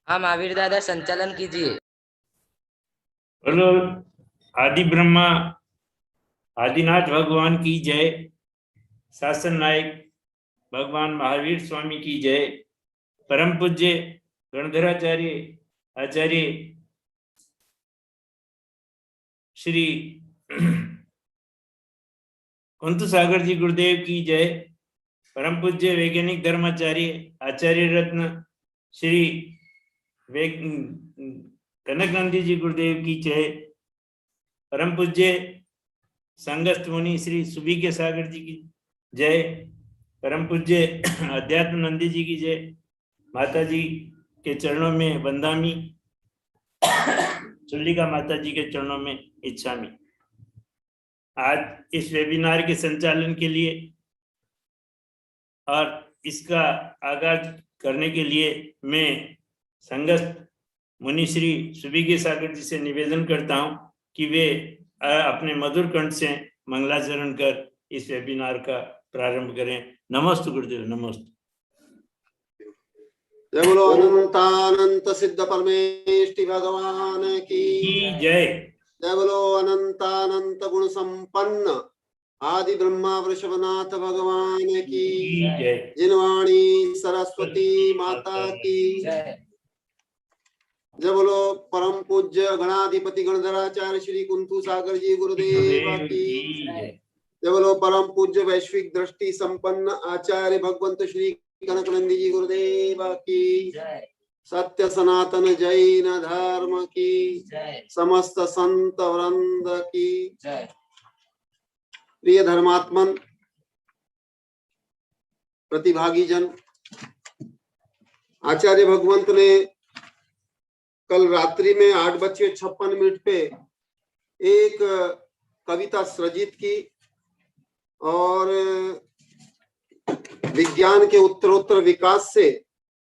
हाँ महावीर दादा, संचालन कीजिए। बोलो आदि ब्रह्मा आदिनाथ भगवान की जय। शासन नायक भगवान महावीर स्वामी की जय। परम पूज्य गणधराचार्य आचार्य श्री कुंत सागर जी गुरुदेव की जय। परम पूज्य वैज्ञानिक धर्माचार्य आचार्य रत्न श्री कनक नंदी जी गुरुदेव की जय। परम पूज्य संगस्थ मुनि श्री सुबीके सागर जी की जय। परम पूज्य अध्यात्म नंदी जी की जय। माता जी के चरणों में वंदामी, चुल्लिका माता जी के चरणों में इच्छामी। आज इस वेबिनार के संचालन के लिए और इसका आगाज करने के लिए मैं संगस्थ मुनि श्री सुबीके सागर जी से निवेदन करता हूं कि वे अपने मधुर कंठ से मंगलाचरण कर इस वेबिनार का प्रारंभ करें। नमस्ते गुरुदेव, नमस्ते। जय बोलो अनंतानंत सिद्ध परमेष्टि भगवान की जय। जय बोलो अनंतानंत गुण संपन्न आदि ब्रह्मा वृषभनाथ भगवान की जय। जिनवाणी सरस्वती माता की जय बोलो परम पूज्य गणाधिपति गणधराचार्य श्री कुंतु सागर जी गुरुदेव की जय बोलो परम पूज्य वैश्विक दृष्टि संपन्न आचार्य भगवंत श्री कनक नंदी जी गुरुदेव की सत्य सनातन जैन धर्म की समस्त संत वृंद की प्रिय धर्मात्मन प्रतिभागी जन, आचार्य भगवंत ने कल रात्रि में 8:56 पे एक कविता सृजित की और विज्ञान के उत्तरोत्तर विकास से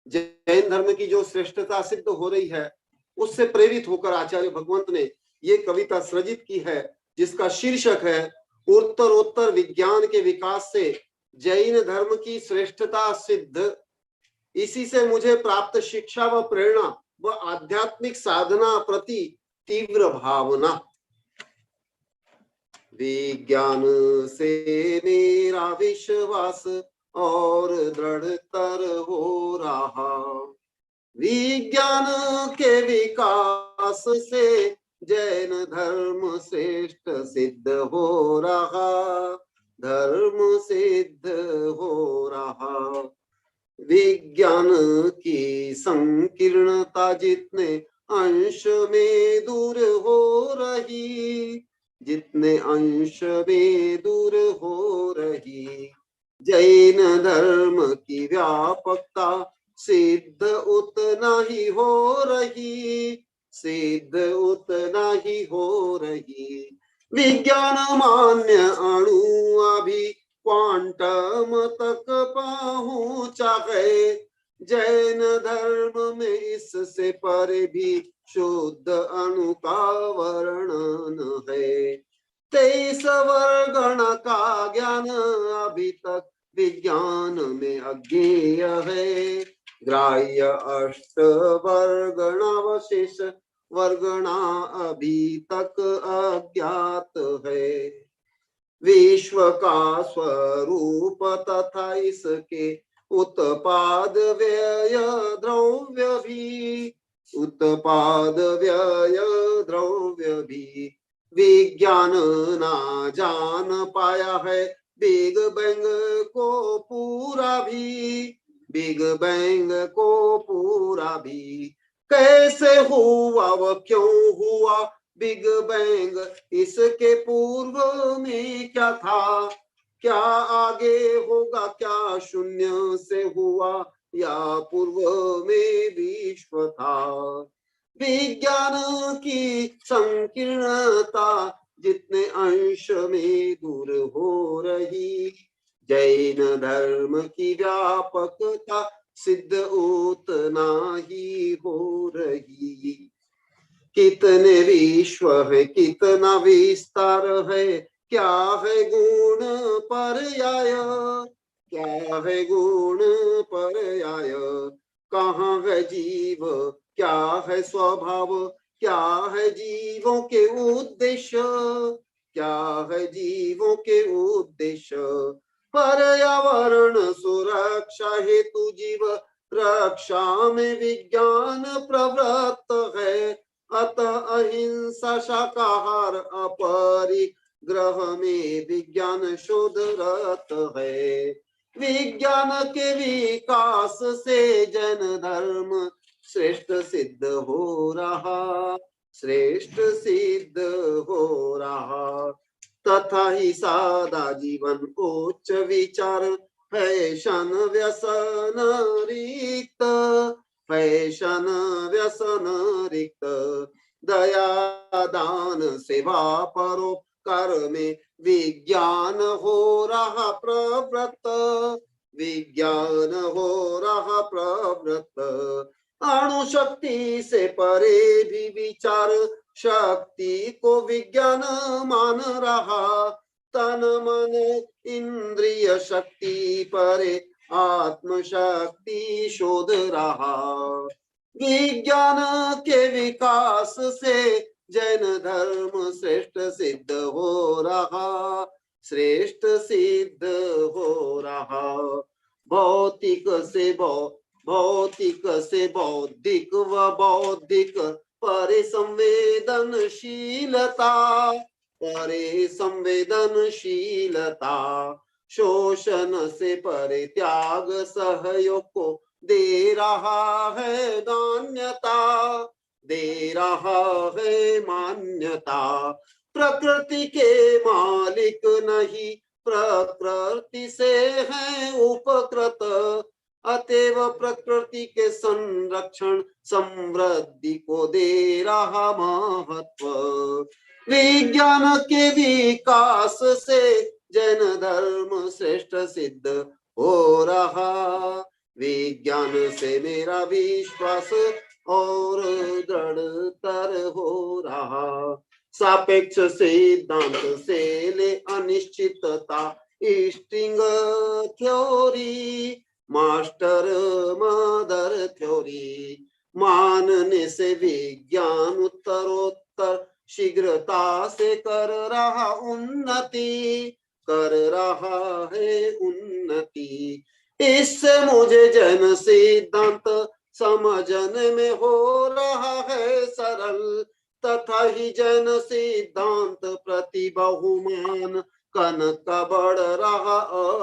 जैन धर्म की जो श्रेष्ठता सिद्ध हो रही है उससे प्रेरित होकर आचार्य भगवंत ने ये कविता सृजित की है जिसका शीर्षक है उत्तरोत्तर विज्ञान के विकास से जैन धर्म की श्रेष्ठता सिद्ध। इसी से मुझे प्राप्त शिक्षा व प्रेरणा व आध्यात्मिक साधना प्रति तीव्र भावना। विज्ञान से मेरा विश्वास और दृढ़तर हो रहा, विज्ञान के विकास से जैन धर्म श्रेष्ठ सिद्ध हो रहा, धर्म सिद्ध हो रहा। विज्ञान की संकीर्णता जितने अंश में दूर हो रही, जितने अंश में दूर हो रही, जैन धर्म की व्यापकता सिद्ध उतना ही हो रही, सिद्ध उतना ही हो रही। विज्ञान मान्य अणु अभी क्वांटम तक पहुंचा है, जैन धर्म में इससे पर भी शुद्ध अणु का वर्णन है। 23 वर्गण का ज्ञान अभी तक विज्ञान में अज्ञेय है, ग्राह्य 8 वर्गणावशेष वर्गणा अभी तक अज्ञात है। विश्व का स्वरूप तथा इसके उत्पाद व्यय द्रव्य भी, उत्पाद व्यय द्रव्य भी विज्ञान ना जान पाया है। बिग बैंग को पूरा भी, बिग बैंग को पूरा भी कैसे हुआ व क्यों हुआ बिग बैंग, इसके पूर्व में क्या था, क्या आगे होगा, क्या शून्य से हुआ या पूर्व में विश्व था। विज्ञान की संकीर्णता जितने अंश में दूर हो रही, जैन धर्म की व्यापकता सिद्ध उतना ही हो रही। कितने विश्व है, कितना विस्तार है, क्या है गुण पर्याय, क्या है गुण पर्याय, कहाँ है जीव क्या है स्वभाव, क्या है जीवों के उद्देश्य, क्या है जीवों के उद्देश्य। पर्यावरण सुरक्षा हेतु जीव रक्षा में विज्ञान प्रवृत्त है। अतः अहिंसा शाकाहार अपरिग्रह में विज्ञान शोधरत है। विज्ञान के विकास से जैन धर्म श्रेष्ठ सिद्ध हो रहा, श्रेष्ठ सिद्ध हो रहा। तथा ही सादा जीवन उच्च विचार फैशन व्यसन रिक्त, फैशन व्यसन रिक्त। दया दान सेवा परोपकार में विज्ञान हो रहा प्रवृत्त, विज्ञान हो रहा प्रवृत्त। अणु शक्ति से परे भी विचार शक्ति को विज्ञान मान रहा। तन मन इंद्रिय शक्ति परे आत्म शक्ति शोध रहा। विज्ञान के विकास से जैन धर्म श्रेष्ठ सिद्ध हो रहा, श्रेष्ठ सिद्ध हो रहा। भौतिक से बौद्धिक व बौद्धिक परे संवेदनशीलता, परे संवेदनशीलता। शोषण से परे त्याग सहयोग को दे रहा है मान्यता, दे रहा है मान्यता। प्रकृति के मालिक नहीं, प्रकृति से है उपकृत। अतएव प्रकृति के संरक्षण समृद्धि को दे रहा महत्व। विज्ञान के विकास से जैन धर्म श्रेष्ठ सिद्ध हो रहा। विज्ञान से मेरा विश्वास और दृढ़तर हो रहा। सापेक्ष सिद्धांत से ले अनिश्चितता string theory, master mother theory. मानने से विज्ञान उत्तरोत्तर शीघ्रता से कर रहा उन्नति, कर रहा है उन्नति। इससे मुझे जैन सिद्धांत समझने में हो रहा है सरल। तथा ही जैन सिद्धांत प्रति बहुमान कनक बढ़ रहा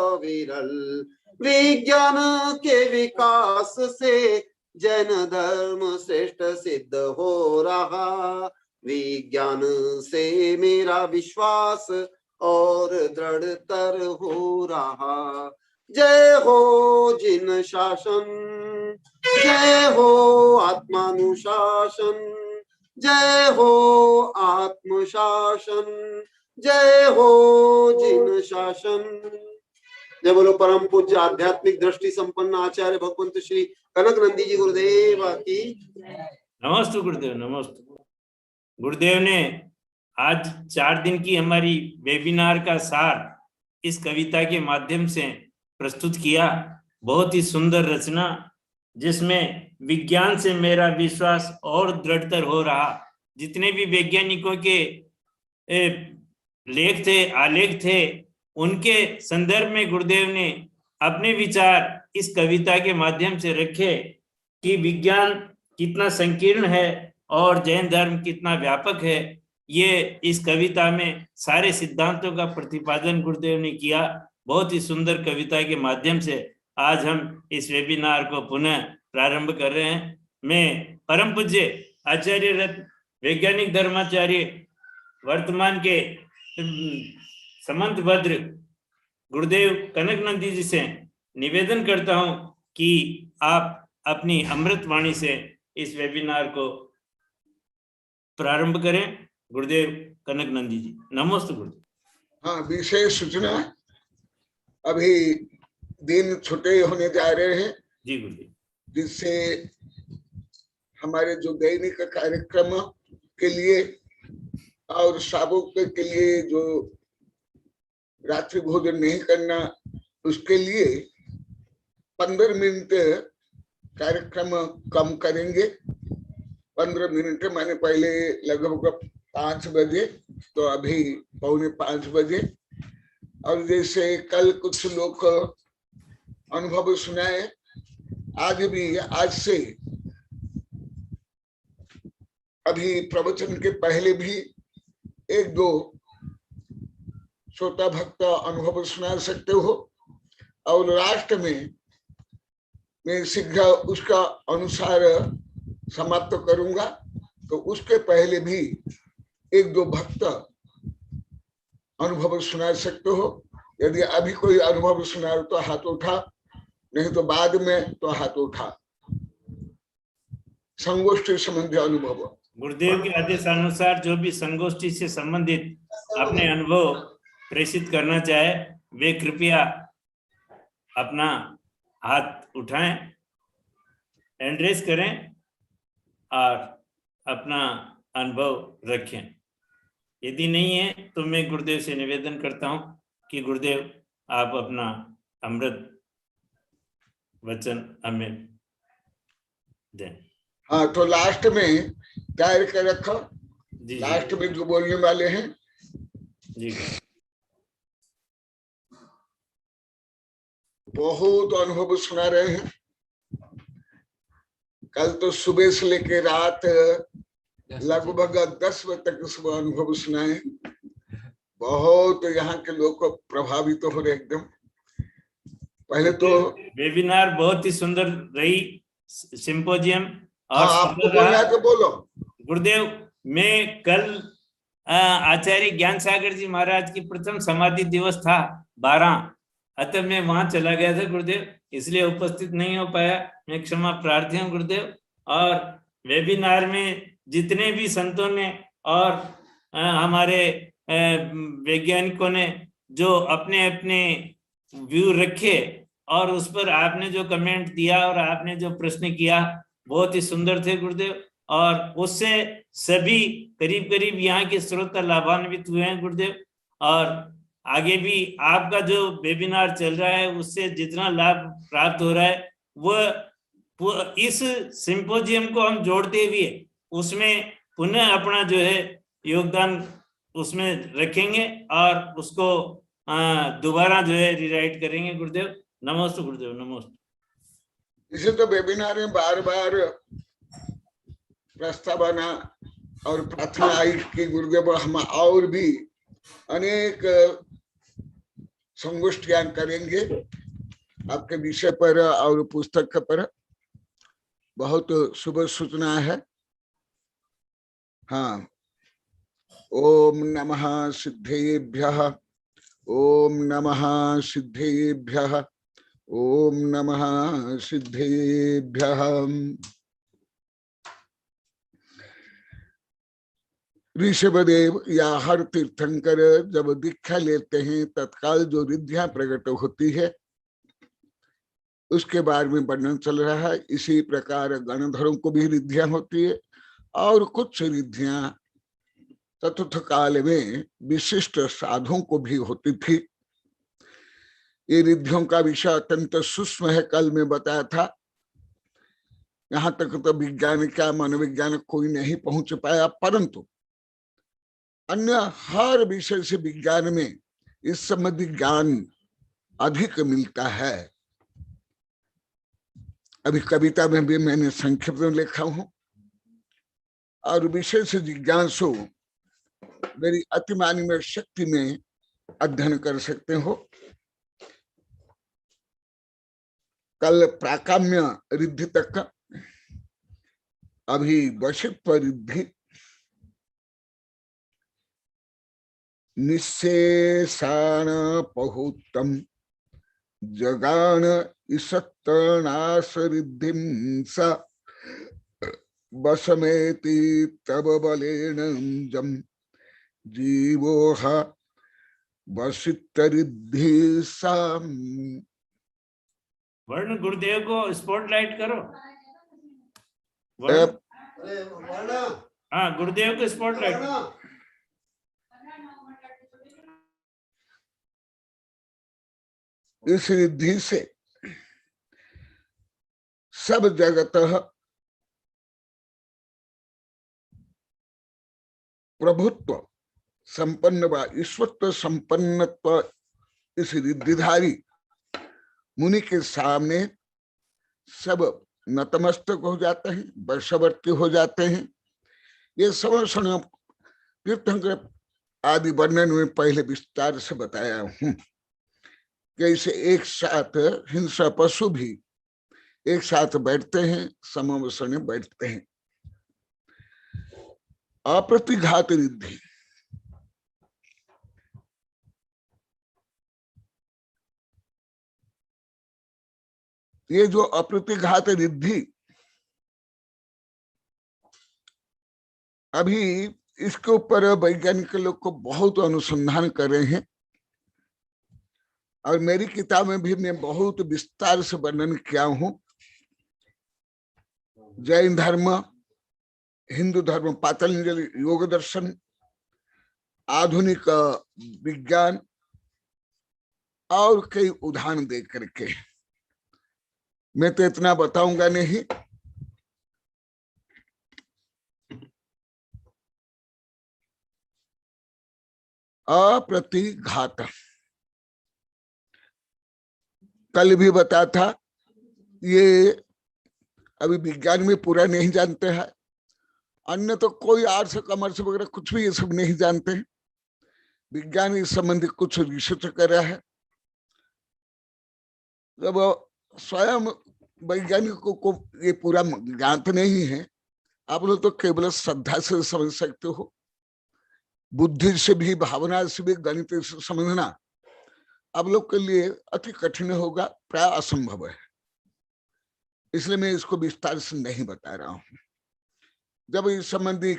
अविरल। विज्ञान के विकास से जैन धर्म श्रेष्ठ सिद्ध हो रहा। विज्ञान से मेरा विश्वास और दृढ़तर हो रहा। जय हो जिन शासन, जय हो आत्मानुशासन, जय हो आत्मशासन, जय हो जिन शासन। जय बोलो परम पूज्य आध्यात्मिक दृष्टि संपन्न आचार्य भगवंत श्री कनक नंदी जी गुरुदेव की। नमस्ते गुरुदेव, नमस्ते। गुरुदेव ने आज 4 दिन की हमारी वेबिनार का सार इस कविता के माध्यम से प्रस्तुत किया। बहुत ही सुंदर रचना, जिसमें विज्ञान से मेरा विश्वास और दृढ़तर हो रहा। जितने भी वैज्ञानिकों के लेख थे, आलेख थे, उनके संदर्भ में गुरुदेव ने अपने विचार इस कविता के माध्यम से रखे कि विज्ञान कितना संकीर्ण है और जैन धर्म कितना व्यापक है। ये इस कविता में सारे सिद्धांतों का प्रतिपादन गुरुदेव ने किया। बहुत ही सुंदर कविता के माध्यम से आज हम इस वेबिनार को पुनः प्रारंभ कर रहे हैं। मैं परम पूज्य आचार्य रत्न वैज्ञानिक धर्माचार्य वर्तमान के समंत भद्र गुरुदेव कनक नंदी जी से निवेदन करता हूं कि आप अपनी अमृत वाणी से इस वेबिनार को प्रारंभ करें। गुरुदेव कनक नंदी जी, नमस्ते गुरुदेव। हाँ, विशेष सूचना, अभी दिन छुट्टे होने जा रहे हैं जी गुरुदेव, जिससे हमारे जो दैनिक कार्यक्रम के लिए और साबुक के लिए जो रात्रि भोजन नहीं करना, उसके लिए 15 मिनट कार्यक्रम कम करेंगे 15 मिनट मैंने पहले लगभग 5 बजे, तो अभी 4:45 बजे। और जैसे कल कुछ लोग अनुभव सुनाए, आज से अभी प्रवचन के पहले भी 1-2 श्रोता भक्त अनुभव सुना सकते हो। और लास्ट में मैं शीघ्र उसका अनुसार समाप्त करूंगा, तो उसके पहले भी 1-2 भक्त अनुभव सुना सकते हो। यदि अभी कोई अनुभव सुना हो तो हाथ उठा, नहीं तो बाद में तो हाथ उठा। संगोष्ठी संबंधी अनुभव। गुरुदेव के आदेशानुसार जो भी संगोष्ठी से संबंधित अपने अनुभव प्रेषित करना चाहे, वे कृपया अपना हाथ उठाएं, हैंड रेज करें और अपना अनुभव रखें। यदि नहीं है तो मैं गुरुदेव से निवेदन करता हूं कि गुरुदेव आप अपना अमृत वचन हमें दें। हाँ, तो लास्ट में तैयार कर रखो, जी लास्ट में जो बोलने वाले हैं। जी, बहुत अनुभव सुना रहे हैं। कल तो सुबह से लेकर रात लगभग 10 बजे तक सुबह अनुभव सुनाए। बहुत यहाँ के लोग प्रभावित हो रहे एकदम। पहले तो वेबिनार बहुत ही सुंदर रही, सिंपोजियम। और हाँ, आपको बोलना है तो बोलो। गुरुदेव, मैं कल आचार्य ज्ञान सागर जी महाराज की प्रथम समाधि दिवस था 12, अतः मैं वहां चला गया था गुरुदेव, इसलिए उपस्थित नहीं हो पाया। मैं क्षमा प्रार्थी हूँ गुरुदेव। और वेबिनार में जितने भी संतों ने और हमारे वैज्ञानिकों ने जो अपने अपने व्यू रखे, और उस पर आपने जो कमेंट दिया और आपने जो प्रश्न किया, बहुत ही सुंदर थे गुरुदेव। और उससे सभी करीब करीब यहाँ के श्रोता लाभान्वित हुए हैं गुरुदेव। और आगे भी आपका जो वेबिनार चल रहा है, उससे जितना लाभ प्राप्त हो रहा है, वह इस सिंपोजियम को हम जोड़ते हुए उसमें पुनः अपना जो है योगदान उसमें रखेंगे और उसको दोबारा जो है रिराइट करेंगे गुरुदेव। नमस्ते गुरुदेव, नमस्ते। इसे तो वेबिनार में बार बार प्रस्तावना और प्रार्थना आई कि गुरुदेव हम और भी अनेक संगोष्ठियां करेंगे आपके विषय पर और पुस्तक पर। बहुत शुभ सूचना है। हाँ, ओम नमः सिद्धेभ्यः, ओम नमः सिद्धेभ्यः, ओम नमः सिद्धेभ्यः। ऋषभदेव या हर तीर्थंकर जब दीक्षा लेते हैं, तत्काल जो रिद्धियां प्रकट होती है उसके बारे में वर्णन चल रहा है। इसी प्रकार गणधरों को भी रिद्धियां होती है, और कुछ रिद्धियां चतुर्थ काल में विशिष्ट साधुओं को भी होती थी। ये रिद्धियों का विषय अत्यंत सूक्ष्म है, कल में बताया था। यहाँ तक तो विज्ञान का मनोविज्ञान कोई नहीं पहुंच पाया, परंतु अन्य हर विषय से विज्ञान में इस संबंधी ज्ञान अधिक मिलता है। अभी कविता में भी मैंने संक्षिप्त में लिखा हूं। और विशेष जिज्ञासु मेरी अतिमानी में शक्ति में अध्ययन कर सकते हो। कल प्राकाम्य रिद्धि तक, अभी वशित्व रिद्धि, निशेषाण पहुतम जगान ईसत्तनाश रिद्धिं स वसमेति तब बलेन जम जीवोह वशित रिद्धि साम। वर्ण गुरुदेव को स्पॉटलाइट करो। हाँ, गुरुदेव को स्पॉटलाइट। इस रिद्धि से सब जगत प्रभुत्व संपन्न व ईश्वरत्व संपन्नत्व इस रिद्धिधारी मुनि के सामने सब नतमस्तक हो जाते हैं, वर्षवर्ती हो जाते हैं। ये समर्षण तीर्थंकर आदि वर्णन में पहले विस्तार से बताया हूं। कैसे एक साथ हिंसा पशु भी एक साथ बैठते हैं, समवसन में बैठते हैं। अप्रतिघात रिद्धि, ये जो अप्रतिघात रिद्धि, अभी इसके ऊपर वैज्ञानिक लोग को बहुत अनुसंधान कर रहे हैं और मेरी किताब में भी मैं बहुत विस्तार से वर्णन किया हूं। जैन धर्म, हिंदू धर्म, पातंजलि योग दर्शन, आधुनिक विज्ञान और कई उदाहरण दे करके। मैं तो इतना बताऊंगा नहीं। अप्रतिघात कल भी बता था, ये अभी विज्ञान में पूरा नहीं जानते हैं। अन्य तो कोई आर्ट्स कॉमर्स वगैरह कुछ भी ये सब नहीं जानते हैं। विज्ञान इस संबंधी कुछ रिसर्च कर रहा है। जब स्वयं वैज्ञानिकों को ये पूरा ज्ञात नहीं है, आप लोग तो केवल श्रद्धा से समझ सकते हो। बुद्धि से भी, भावना से भी, गणित से समझना आप लोग के लिए अति कठिन होगा, प्राय असंभव है। इसलिए मैं इसको विस्तार से नहीं बता रहा हूं। जब इस संबंधी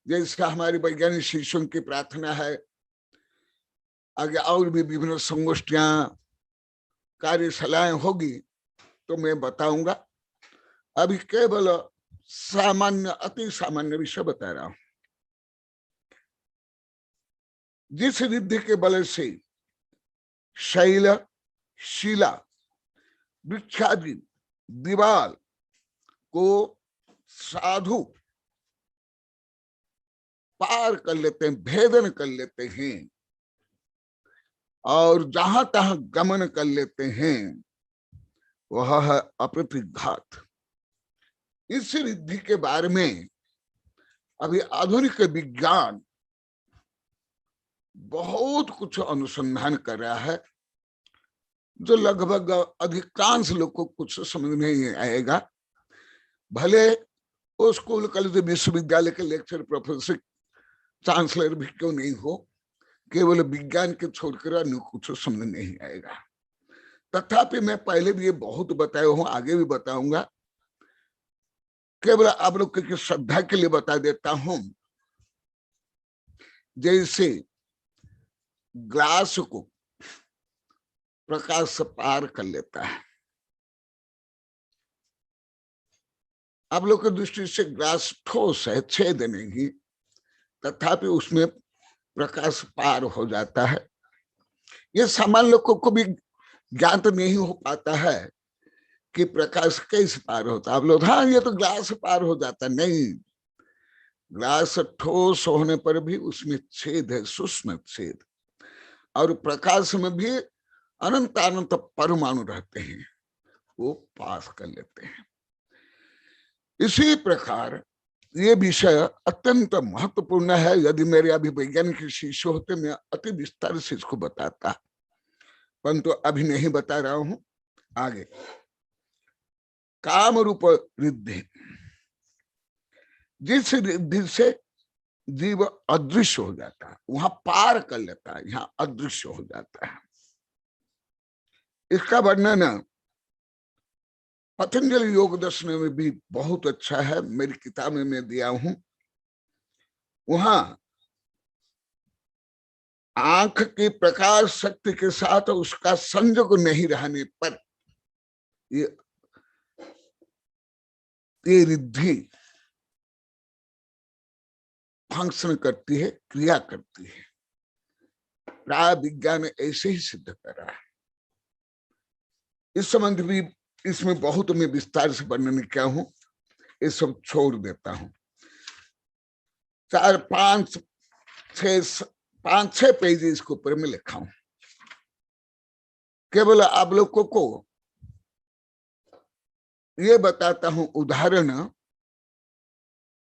जैसे हमारी वैज्ञानिक शिष्यों की प्रार्थना है, आगे और भी विभिन्न संगोष्ठियां, कार्यशालाएं होगी तो मैं बताऊंगा। अभी केवल सामान्य, अति सामान्य विषय बता रहा हूं। जिस रिद्धि के बल से शैल, शिला, वृक्षादि दीवाल को साधु पार कर लेते हैं, भेदन कर लेते हैं और जहां तहां गमन कर लेते हैं, वह है अप्रतिघात। इस रिद्धि के बारे में अभी आधुनिक विज्ञान बहुत कुछ अनुसंधान कर रहा है, जो लगभग अधिकांश लोग को कुछ समझ नहीं आएगा। भले वो स्कूल, कॉलेज, विश्वविद्यालय के लेक्चर, प्रोफेसर, चांसलर भी क्यों नहीं हो, केवल विज्ञान के छोड़कर अन्य कुछ समझ नहीं आएगा। तथापि मैं पहले भी ये बहुत बताया हूं, आगे भी बताऊंगा। केवल आप लोग की श्रद्धा के लिए बता देता हूं। जैसे ग्लास को प्रकाश से पार कर लेता है, आप लोग की दृष्टि से ग्लास ठोस है, छेद नहीं, तथापि उसमें प्रकाश पार हो जाता है। ये सामान्य लोगों को भी ज्ञात नहीं हो पाता है कि प्रकाश कैसे पार होता है। आप लोग हाँ ये तो ग्लास पार हो जाता, नहीं। ग्लास ठोस होने पर भी उसमें छेद है, सूक्ष्म छेद, और प्रकाश में भी अनंत अनंत परमाणु रहते हैं, वो पास कर लेते हैं। इसी प्रकार ये विषय अत्यंत महत्वपूर्ण है। यदि मेरे अभी वैज्ञानिक शिष्य होते, मैं अति विस्तार से इसको बताता, परंतु अभी नहीं बता रहा हूं। आगे काम रूप रिद्धि, जिस रिद्धि से जीव अदृश्य हो जाता है, वहां पार कर लेता है, यहाँ अदृश्य हो जाता है। इसका वर्णन पतंजलि योग दर्शन में भी बहुत अच्छा है, मेरी किताब में मैं दिया हूं। वहां आंख की प्रकाश शक्ति के साथ उसका संयोग नहीं रहने पर ये रिद्धि फंक्शन करती है, क्रिया करती है। प्राय विज्ञान ऐसे ही सिद्ध कर रहा है। इस संबंध भी इसमें बहुत मैं विस्तार से वर्णन किया हूं, ये सब छोड़ देता हूं। 4-5 पांच छह पेज इसके ऊपर में लिखा हूं। केवल आप लोगों को ये बताता हूं उदाहरण।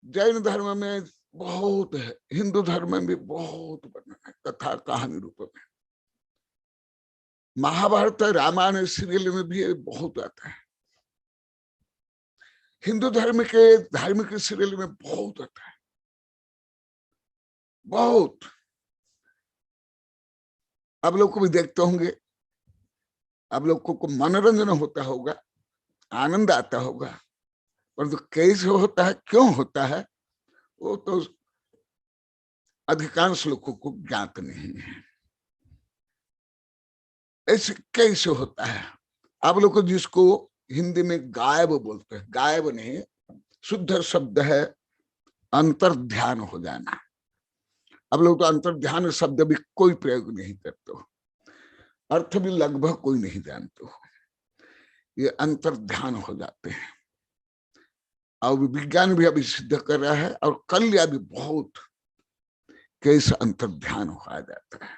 जैन धर्म में बहुत है, हिंदू धर्म में भी बहुत वर्णन है कथा कहानी रूप में। महाभारत रामायण सीरियल में भी बहुत आता है। हिंदू धर्म के धार्मिक सीरियल में बहुत आता है, बहुत। आप लोग को भी देखते होंगे, आप लोगों को मनोरंजन होता होगा, आनंद आता होगा, परंतु कैसे होता है, क्यों होता है, वो तो अधिकांश लोगों को ज्ञात नहीं है। ऐसे कैसे होता है? आप लोग को जिसको हिंदी में गायब बोलते हैं, गायब नहीं, शुद्ध शब्द है अंतर ध्यान हो जाना। आप लोग तो अंतर ध्यान शब्द भी कोई प्रयोग नहीं करते हो, अर्थ भी लगभग कोई नहीं जानते हो। ये अंतर ध्यान हो जाते हैं, और विज्ञान भी अभी सिद्ध कर रहा है, और कल भी बहुत कैसे अंतर ध्यान हो जाता है।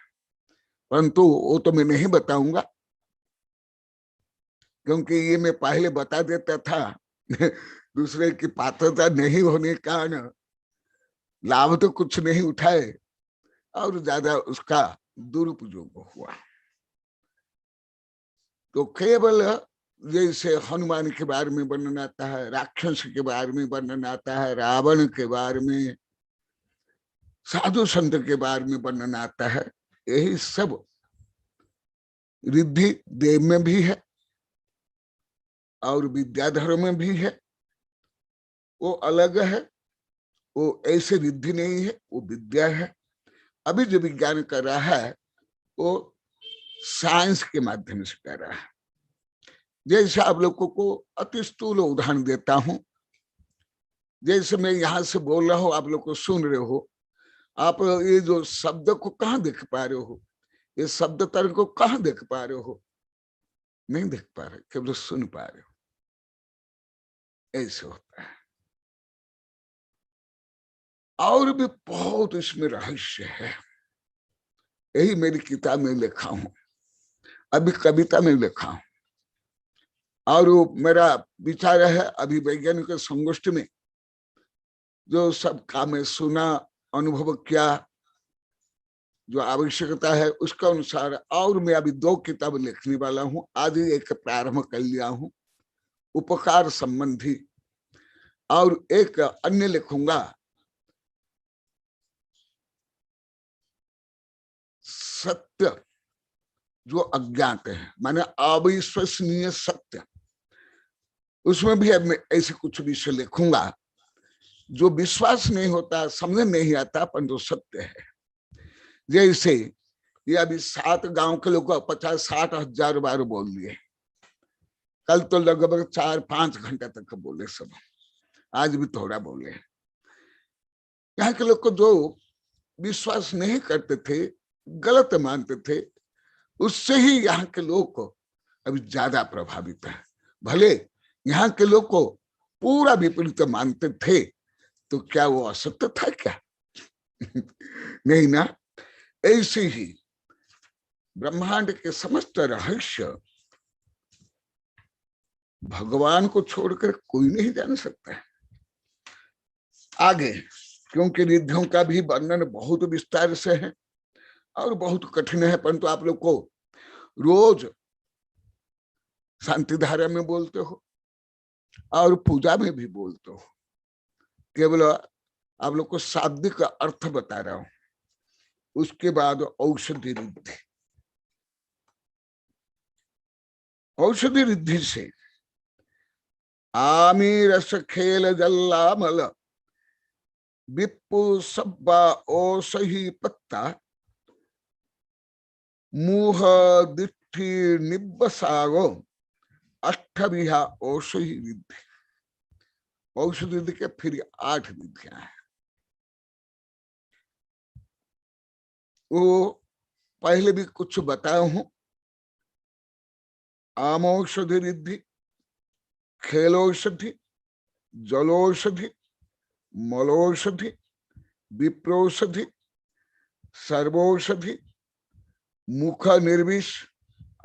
परंतु वो तो मैं नहीं बताऊंगा, क्योंकि ये मैं पहले बता देता था। दूसरे की पात्रता नहीं होने के कारण लाभ तो कुछ नहीं उठाए, और ज्यादा उसका दुरुपयोग हुआ। तो केवल जैसे हनुमान के बारे में वर्णन आता है, राक्षस के बारे में वर्णन आता है, रावण के बारे में, साधु संत के बारे में वर्णन आता है, यही सब रिद्धि देव में भी है और विद्याधर में भी है। वो अलग है, वो ऐसे रिद्धि नहीं है, वो विद्या है। अभी जो विज्ञान कर रहा है वो साइंस के माध्यम से कर रहा है। जैसे आप लोगों को अति स्थूल उदाहरण देता हूं, जैसे मैं यहां से बोल रहा हूं, आप लोग को सुन रहे हो, आप ये जो शब्द को कहाँ देख पा रहे हो, ये शब्द तरंग को कहाँ देख पा रहे हो? नहीं देख पा रहे, केवल सुन पा रहे हो। ऐसे होता है। और भी बहुत इसमें रहस्य है, यही मेरी किताब में लिखा हूं, अभी कविता में लिखा हूं। और मेरा विचार है अभी वैज्ञानिक संगोष्ठी में जो सब काम में सुना, अनुभव किया, जो आवश्यकता है उसका अनुसार, और मैं अभी 2 किताब लिखने वाला हूं। आज ही एक प्रारंभ कर लिया हूं उपकार संबंधी, और एक अन्य लिखूंगा सत्य जो अज्ञात है, माने अविश्वसनीय सत्य। उसमें भी अब मैं ऐसे कुछ विषय लिखूंगा जो विश्वास नहीं होता, समझ नहीं आता, पर जो सत्य है। जैसे ये अभी 7 गांव के लोग 50-60 हजार बार बोल लिए, कल तो लगभग 4-5 घंटा तक बोले सब, आज भी थोड़ा बोले। यहाँ के लोग को जो विश्वास नहीं करते थे, गलत मानते थे, उससे ही यहाँ के लोग को अभी ज्यादा प्रभावित है। भले यहाँ के लोग को पूरा विपरीत मानते थे, तो क्या वो असत्य था क्या? नहीं ना। ऐसे ही ब्रह्मांड के समस्त रहस्य भगवान को छोड़कर कोई नहीं जान सकता है। आगे क्योंकि रिद्धियों का भी वर्णन बहुत विस्तार से है और बहुत कठिन है, परंतु आप लोग को रोज शांति धारा में बोलते हो और पूजा में भी बोलते हो। केवल आप लोग को शाब्दिक अर्थ बता रहा हूं। उसके बाद औषधि रिद्धि, औषधि रिद्धि से आमी रस खेल जल्लामल विप्पु सब्बा ओसही पत्ता मुह दिट्ठी निब्बसागो अष्टविहा औषधि रिद्धि। औषधि रिद्धि के फिर 8 विधियां हैं। वो पहले भी कुछ बताया हूं। आमौषधि रिद्धि, खेलौषधि, जलौषधि, मलौषधि, विप्रोषधि, सर्वौषधि, मुख निर्विष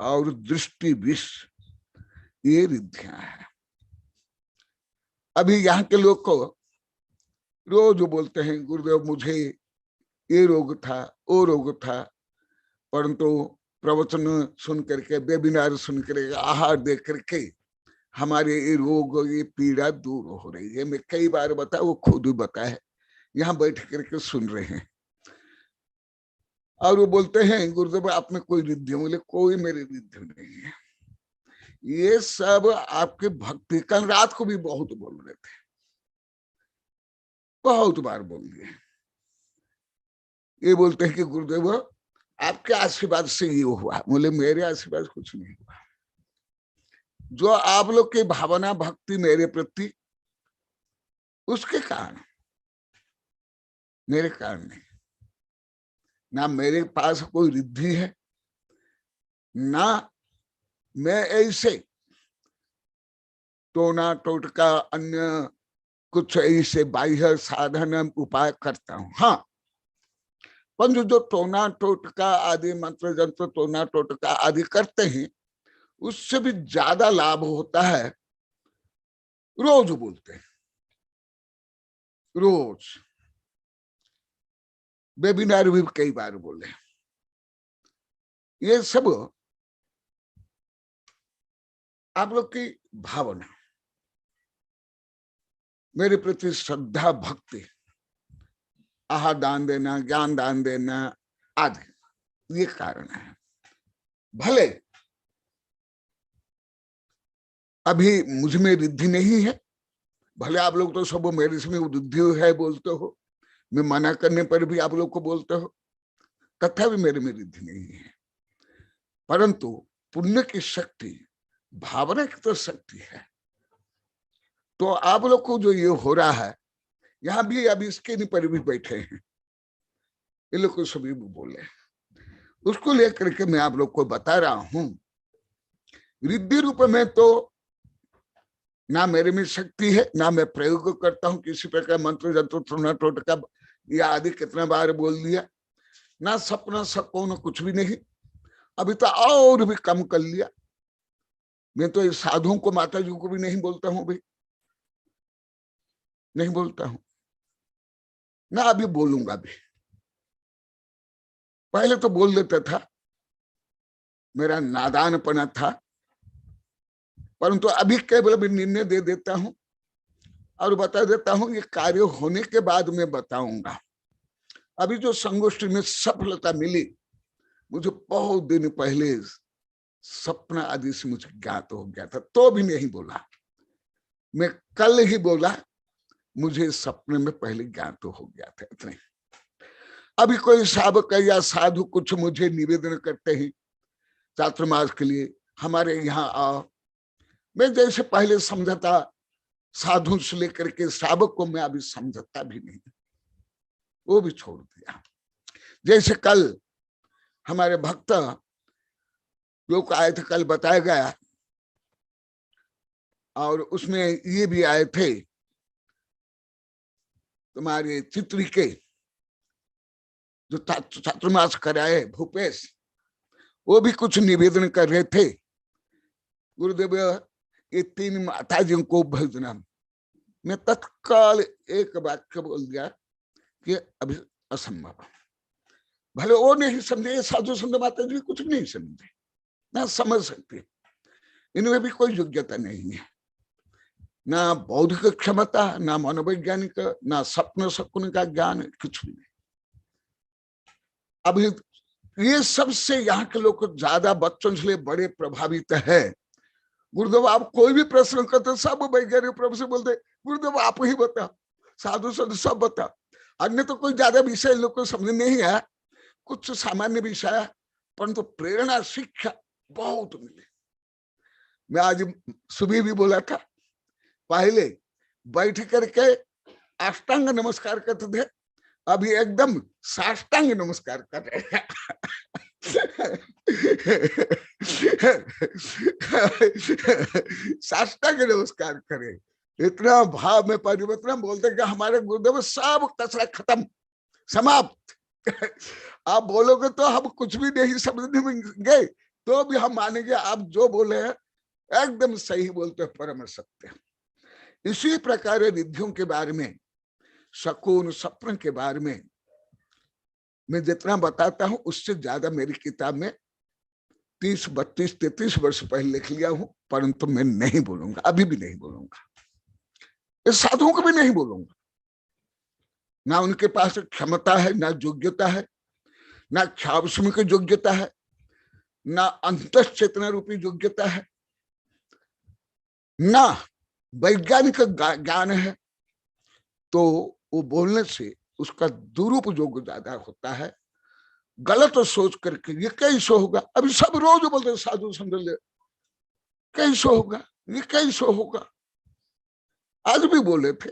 और दृष्टि विष, ये रिद्धियां हैं। अभी यहाँ के लोग को रोज बोलते हैं गुरुदेव मुझे ये रोग था, वो रोग था, परंतु प्रवचन सुन करके, वेबिनार सुन करके, आहार देख करके हमारे ये रोग, ये पीड़ा दूर हो रही है। मैं कई बार बताया, वो खुद ही बताया, यहाँ बैठ करके सुन रहे हैं। और वो बोलते हैं गुरुदेव आप में कोई रिद्धि? बोले कोई मेरी रिद्धि नहीं है। ये सब आपके भक्ति का, रात को भी बहुत बोल रहे थे, बहुत बार बोल दिए। ये बोलते हैं कि गुरुदेव आपके आशीर्वाद से ये हुआ। बोले मेरे आशीर्वाद कुछ नहीं हुआ। जो आप लोग की भावना भक्ति मेरे प्रति, उसके कारण, मेरे कारण नहीं। ना मेरे पास कोई रिद्धि है, ना मैं ऐसे टोना टोटका अन्य कुछ ऐसे बाह्य साधन उपाय करता हूं। हाँ, पर जो टोना टोटका आदि, मंत्र जंत्र टोना टोटका आदि करते हैं, उससे भी ज्यादा लाभ होता है रोज बोलते हैं। रोज वेबिनार भी कई बार बोले। ये सब आप लोग की भावना, मेरे प्रति श्रद्धा भक्ति, आहार दान देना, ज्ञान दान देना आदि, ये कारण है। भले अभी मुझ में रिद्धि नहीं है, भले आप लोग तो सब मेरे इसमें रिद्धि है बोलते हो, मैं मना करने पर भी आप लोग को बोलते हो, तथापि मेरे में रिद्धि नहीं है। परंतु पुण्य की शक्ति, भावना की तो शक्ति है। तो आप लोग को जो ये हो रहा है, यहाँ भी अभी इसके पर भी बैठे हैं, ये लोग को सभी बोले, उसको लेकर के मैं आप लोग को बता रहा हूं। रिद्धि रूप में तो ना मेरे में शक्ति है, ना मैं प्रयोग करता हूं किसी प्रकार मंत्र जंत्र टोना टोटका या आदि कितना बार बोल दिया, ना सपना सकोन कुछ भी नहीं। अभी तो और भी कम कर लिया। मैं तो इस साधुओं को, माता जी को भी नहीं बोलता हूं, भाई नहीं बोलता हूं, ना अभी बोलूंगा भी। पहले तो बोल देता था, मेरा नादानपना था, परंतु अभी केवल भी निर्णय दे देता हूं और बता देता हूं, ये कार्य होने के बाद मैं बताऊंगा। अभी जो संगोष्ठी में सफलता मिली, मुझे बहुत दिन पहले सपना आदि से मुझे ज्ञात हो गया था, तो भी नहीं बोला। मैं कल ही बोला, मुझे सपने में पहले ज्ञात हो गया था, इतने। अभी कोई साधक या साधु कुछ मुझे निवेदन करते हैं चातुर्मास के लिए, हमारे यहाँ आओ, मैं जैसे पहले समझता साधु से लेकर के साधक को, मैं अभी समझता भी नहीं, वो भी छोड़ दिया। जैसे कल हमारे भक्त लोग आए थे, कल बताया गया, और उसमें ये भी आए थे तुम्हारे चित्री के जो चातुर्मास कराए भूपेश, वो भी कुछ निवेदन कर रहे थे। गुरुदेव ये 3 माताजियों को भेजना। मैं तत्काल एक वाक्य बोल दिया कि अभी असंभव। भले वो नहीं समझे, साधु संत माता जी कुछ नहीं समझे, ना समझ सकते, इनमें भी कोई योग्यता नहीं है, ना बौद्धिक क्षमता, ना मनोवैज्ञानिक, ना स्वप्न शकुन का ज्ञान, कुछ भी नहीं। अभी ये सबसे यहाँ के लोग ज्यादा बच्चों से बड़े प्रभावित है। गुरुदेव आप कोई भी प्रश्न करते, सब वैज्ञानिक प्रोफेसर बोलते गुरुदेव आप ही बता, साधु संत सब बता। अन्य तो कोई ज्यादा विषय लोग को समझ नहीं आया, कुछ सामान्य विषय, परंतु प्रेरणा शिक्षा बहुत मिले। मैं आज सुबह भी बोला था, पहले बैठ करके अष्टांग नमस्कार करते थे, अभी एकदम साष्टांग नमस्कार कर रहे हैं। साष्टांग नमस्कार करें, इतना भाव में परिवर्तन। बोलते कि हमारे गुरुदेव सब कचरा खत्म, समाप्त, आप बोलोगे तो हम कुछ भी नहीं समझेंगे, तो भी हम मानेंगे आप जो बोले हैं एकदम सही बोलते हैं, परम सत्य। इसी प्रकार रिद्धियों के बारे में, शकुन स्वप्न के बारे में मैं जितना बताता हूं उससे ज्यादा मेरी किताब में 30, 32, 33 वर्ष पहले लिख लिया हूं, परंतु मैं नहीं बोलूंगा, अभी भी नहीं बोलूंगा, इस साधुओं को भी नहीं बोलूंगा। ना उनके पास क्षमता है, ना योग्यता है, ना ख्यावसम की योग्यता है, ना अंतश्चेतना रूपी योग्यता है, ना वैज्ञानिक ज्ञान है। तो वो बोलने से उसका दुरुपयोग ज्यादा होता है, गलत सोच करके ये कैसे होगा। अभी सब रोज बोलते साधु समझ ले, कैसे होगा, ये कैसे होगा। आज भी बोले थे,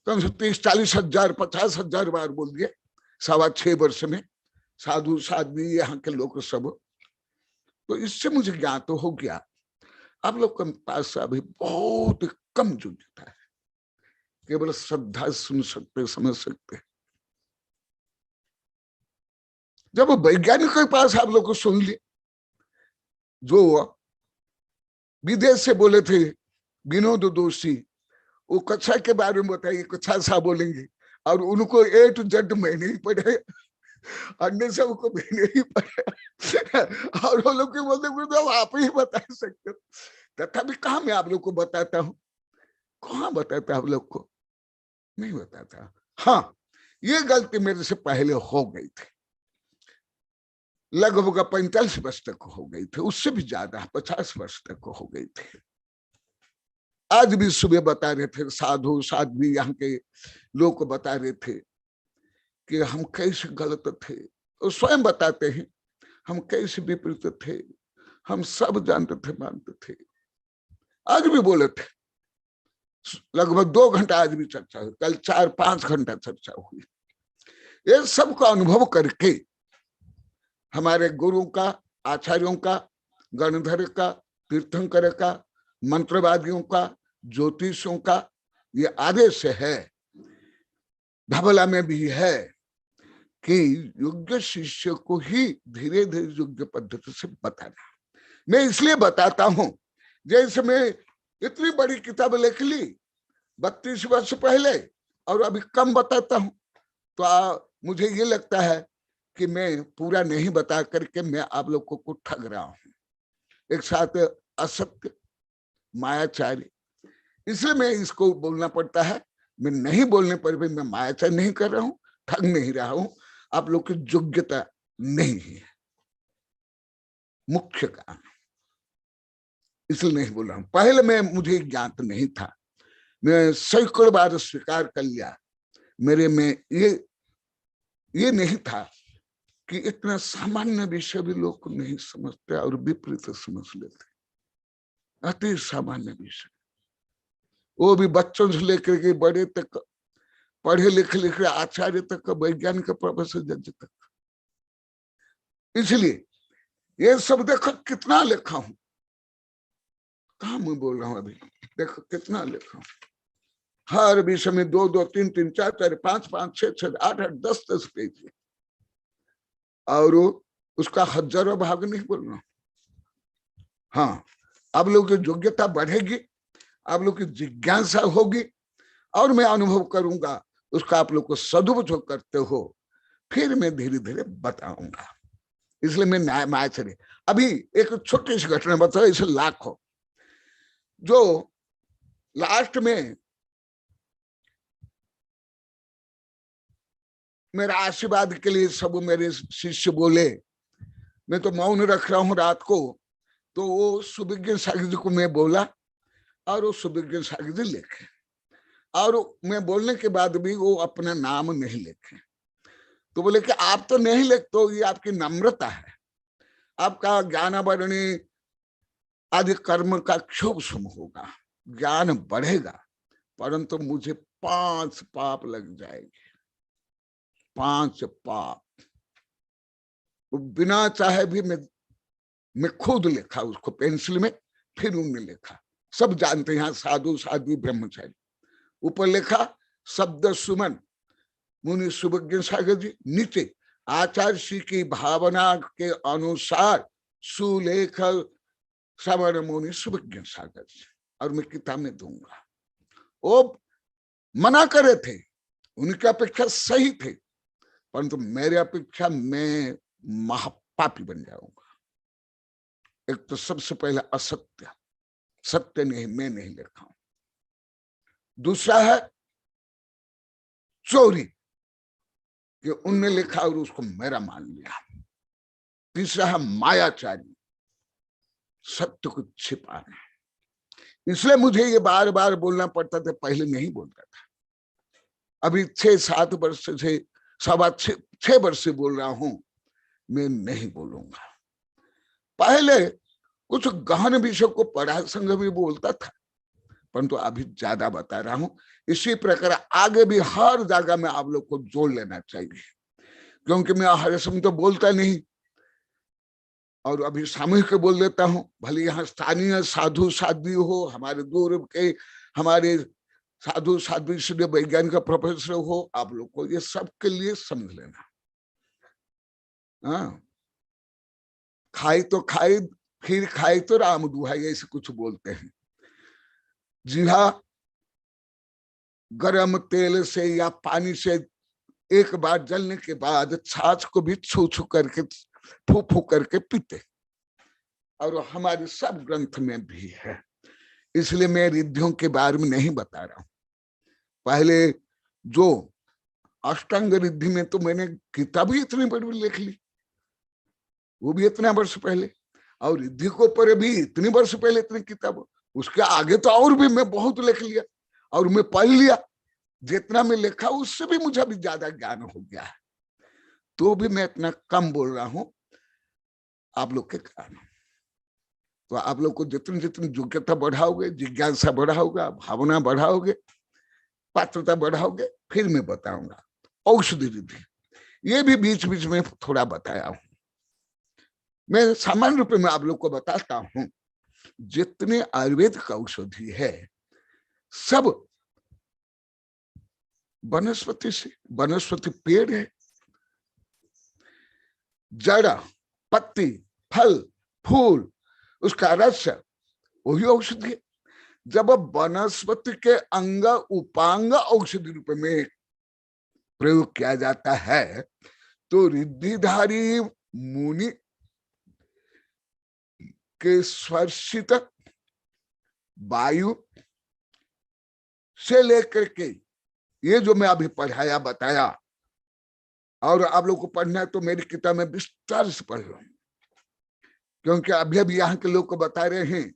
कम से 30, 40 हजार, 50 हजार बार बोल दिए 6.25 वर्ष में, साधु साध्वी यहाँ के लोग सब। तो इससे मुझे ज्ञान तो हो गया, आप लोग के पास अभी बहुत कम योग्यता है, केवल श्रद्धा सुन सकते, समझ सकते। जब वैज्ञानिक के पास आप लोग को सुन लिए, जो विदेश से बोले थे विनोद दोषी, वो कक्षा के बारे में बताइए, कक्षा सा बोलेंगे, और उनको A to Z मैं नहीं पढ़े, अन्य सबको भी नहीं पढ़े, और वो लोग बोलते आप ही बता सकते हो। तथापि कहा मैं आप लोग को बताता हूँ, कहाँ बताता आप लोग को, नहीं बताता। हाँ, ये गलती मेरे से पहले हो गई थी, लगभग 45 वर्ष तक हो गई थी, उससे भी ज्यादा 50 वर्ष तक हो गई थी। आज भी सुबह बता रहे थे साधु साध्वी, यहाँ के लोग बता रहे थे कि हम कैसे गलत थे, और स्वयं बताते हैं हम कैसे विपरीत थे, हम सब जानते थे, मानते थे। आज भी बोले थे, लगभग 2 घंटा आज भी चर्चा हुई, कल 4-5 घंटा चर्चा हुई। ये सब का अनुभव करके हमारे गुरु का, आचार्यों का, गणधर का, तीर्थंकर का, मंत्रवादियों का, ज्योतिषों का ये आदेश है, धबला में भी है, कि योग्य शिष्य को ही धीरे धीरे योग्य पद्धति से बताना। मैं इसलिए बताता हूं, जैसे मैं इतनी बड़ी किताब लिख ली 32 वर्ष पहले, और अभी कम बताता हूं, तो मुझे ये लगता है कि मैं पूरा नहीं बता करके मैं आप लोगों को ठग रहा हूं, एक साथ असत्य, मायाचारी। इसलिए मैं इसको बोलना पड़ता है। मैं नहीं बोलने पर भी मैं मायाचार नहीं कर रहा हूं, ठग नहीं रहा हूं, आप लोग की योग्यता नहीं है, मुख्य कारण, इसलिए नहीं बोल रहा हूं। पहले मैं, मुझे ज्ञात नहीं था, मैं सैकड़ों बार स्वीकार कर लिया, मेरे में ये नहीं था कि इतना सामान्य विषय भी लोग नहीं समझते और विपरीत समझ लेते, अति सामान्य विषय, वो भी बच्चों से लेकर के बड़े तक, पढ़े लिखे आचार्य तक, वैज्ञानिक प्रोफेसर जज तक। इसलिए ये सब देखो कितना लिखा हूं, कहा मैं बोल रहा हूं अभी, देखो कितना लिखा हूं, हर विषय में 2-2, 3-3, 4-4, 5-5, 6-6, 8-8, 10-10 पेज, और उसका हजारों भाग नहीं बोलना। हाँ, आप लोग की योग्यता बढ़ेगी, आप लोग की जिज्ञासा होगी, और मैं अनुभव करूंगा, उसका आप लोग को सदुपयोग करते हो, फिर मैं धीरे धीरे बताऊंगा। इसलिए मैं मायाचारी। अभी एक छोटी सी घटना बताओ, इसे लाखों, जो लास्ट में मेरा आशीर्वाद के लिए सब मेरे शिष्य बोले, मैं तो मौन रख रहा हूं रात को, तो वो सुविज्ञ सागर जी को मैं बोला, और वो सुविज्ञ सागर जी लिखे, और मैं बोलने के बाद भी वो अपना नाम नहीं लिखे। तो बोले कि आप तो नहीं लिखते, तो ये आपकी नम्रता है, आपका ज्ञानावरणी आदि कर्म का क्षोभ सुम होगा, ज्ञान बढ़ेगा, परंतु मुझे 5 पाप लग जाएंगे, 5 पाप। बिना चाहे भी मैं खुद लिखा उसको पेंसिल में, फिर उनने लिखा, सब जानते हैं यहाँ साधु साध्वी ब्रह्मचारी, ऊपर लिखा शब्द सुमन मुनि सुविज्ञ सागर जी, नीचे आचार्य श्री की भावना के अनुसार सुलेख श्रवण मुनि सुविज्ञ सागर से, और मैं किताब में दूंगा। वो मना करे थे, उनकी अपेक्षा सही थे, परंतु मेरी अपेक्षा मैं महापापी बन जाऊंगा। एक तो सबसे पहले असत्य, सत्य नहीं, मैं नहीं लिखा हूं। दूसरा है चोरी, कि उनने लिखा और उसको मेरा मान लिया। तीसरा है मायाचारी, सत्य को छिपाना। इसलिए मुझे ये बार बार बोलना पड़ता था, पहले नहीं बोलता था। अभी 6-7 वर्ष से, 6 वर्ष से बोल रहा हूं, मैं नहीं बोलूंगा। पहले कुछ गहन विषय को पढ़ा संग भी बोलता था, परंतु अभी ज्यादा बता रहा हूं। इसी प्रकार आगे भी हर जगह में आप लोग को जोड़ लेना चाहिए, क्योंकि मैं हर समय तो बोलता नहीं, और अभी सामूहिक बोल देता हूं। भले यहाँ स्थानीय साधु साध्वी हो, हमारे दूर के हमारे साधु साध्वी इसलिए वैज्ञानिक का प्रोफेसर हो, आप लोग को ये सबके लिए समझ लेना। हाँ, खाई तो खाई, फिर खाई तो राम दुहाई, ऐसे कुछ बोलते हैं। जी हाँ, गरम तेल से या पानी से एक बार जलने के बाद छाछ को भी छू छू करके, फू फू करके पीते, और हमारे सब ग्रंथ में भी है। इसलिए मैं रिद्धियों के बारे में नहीं बता रहा हूं। पहले जो अष्टांग रिद्धि में तो मैंने किताब ही इतनी बड़ी लिख ली, वो भी इतना वर्ष पहले, और रिद्धि को पर भी इतनी वर्ष पहले इतनी किताब। उसके आगे तो और भी मैं बहुत लिख लिया, और मैं पढ़ लिया। जितना मैं लिखा उससे भी मुझे अभी ज्यादा ज्ञान हो गया है, तो भी मैं इतना कम बोल रहा हूं आप लोग के कारण। तो आप लोग को जितनी जितनी योग्यता बढ़ाओगे, जिज्ञासा बढ़ाओगे, भावना बढ़ाओगे, पात्रता बढ़ाओगे, फिर मैं बताऊंगा। औषधि रिद्धि ये भी बीच बीच में थोड़ा बताया हूं। मैं सामान्य रूप में आप लोग को बताता हूं, जितने आयुर्वेद का औषधि है सब वनस्पति से, वनस्पति पेड़ है, जड़, पत्ती, फल, फूल, उसका रस, वही औषधि है। जब वनस्पति के अंग उपांग औषधि रूप में प्रयोग किया जाता है, तो रिद्धिधारी मुनि के स्पर्शित वायु से लेकर के ये जो मैं अभी पढ़ाया बताया, और आप लोग को पढ़ना है तो मेरी किताब में विस्तार से पढ़ लो, क्योंकि अभी अभी यहाँ के लोग को बता रहे हैं।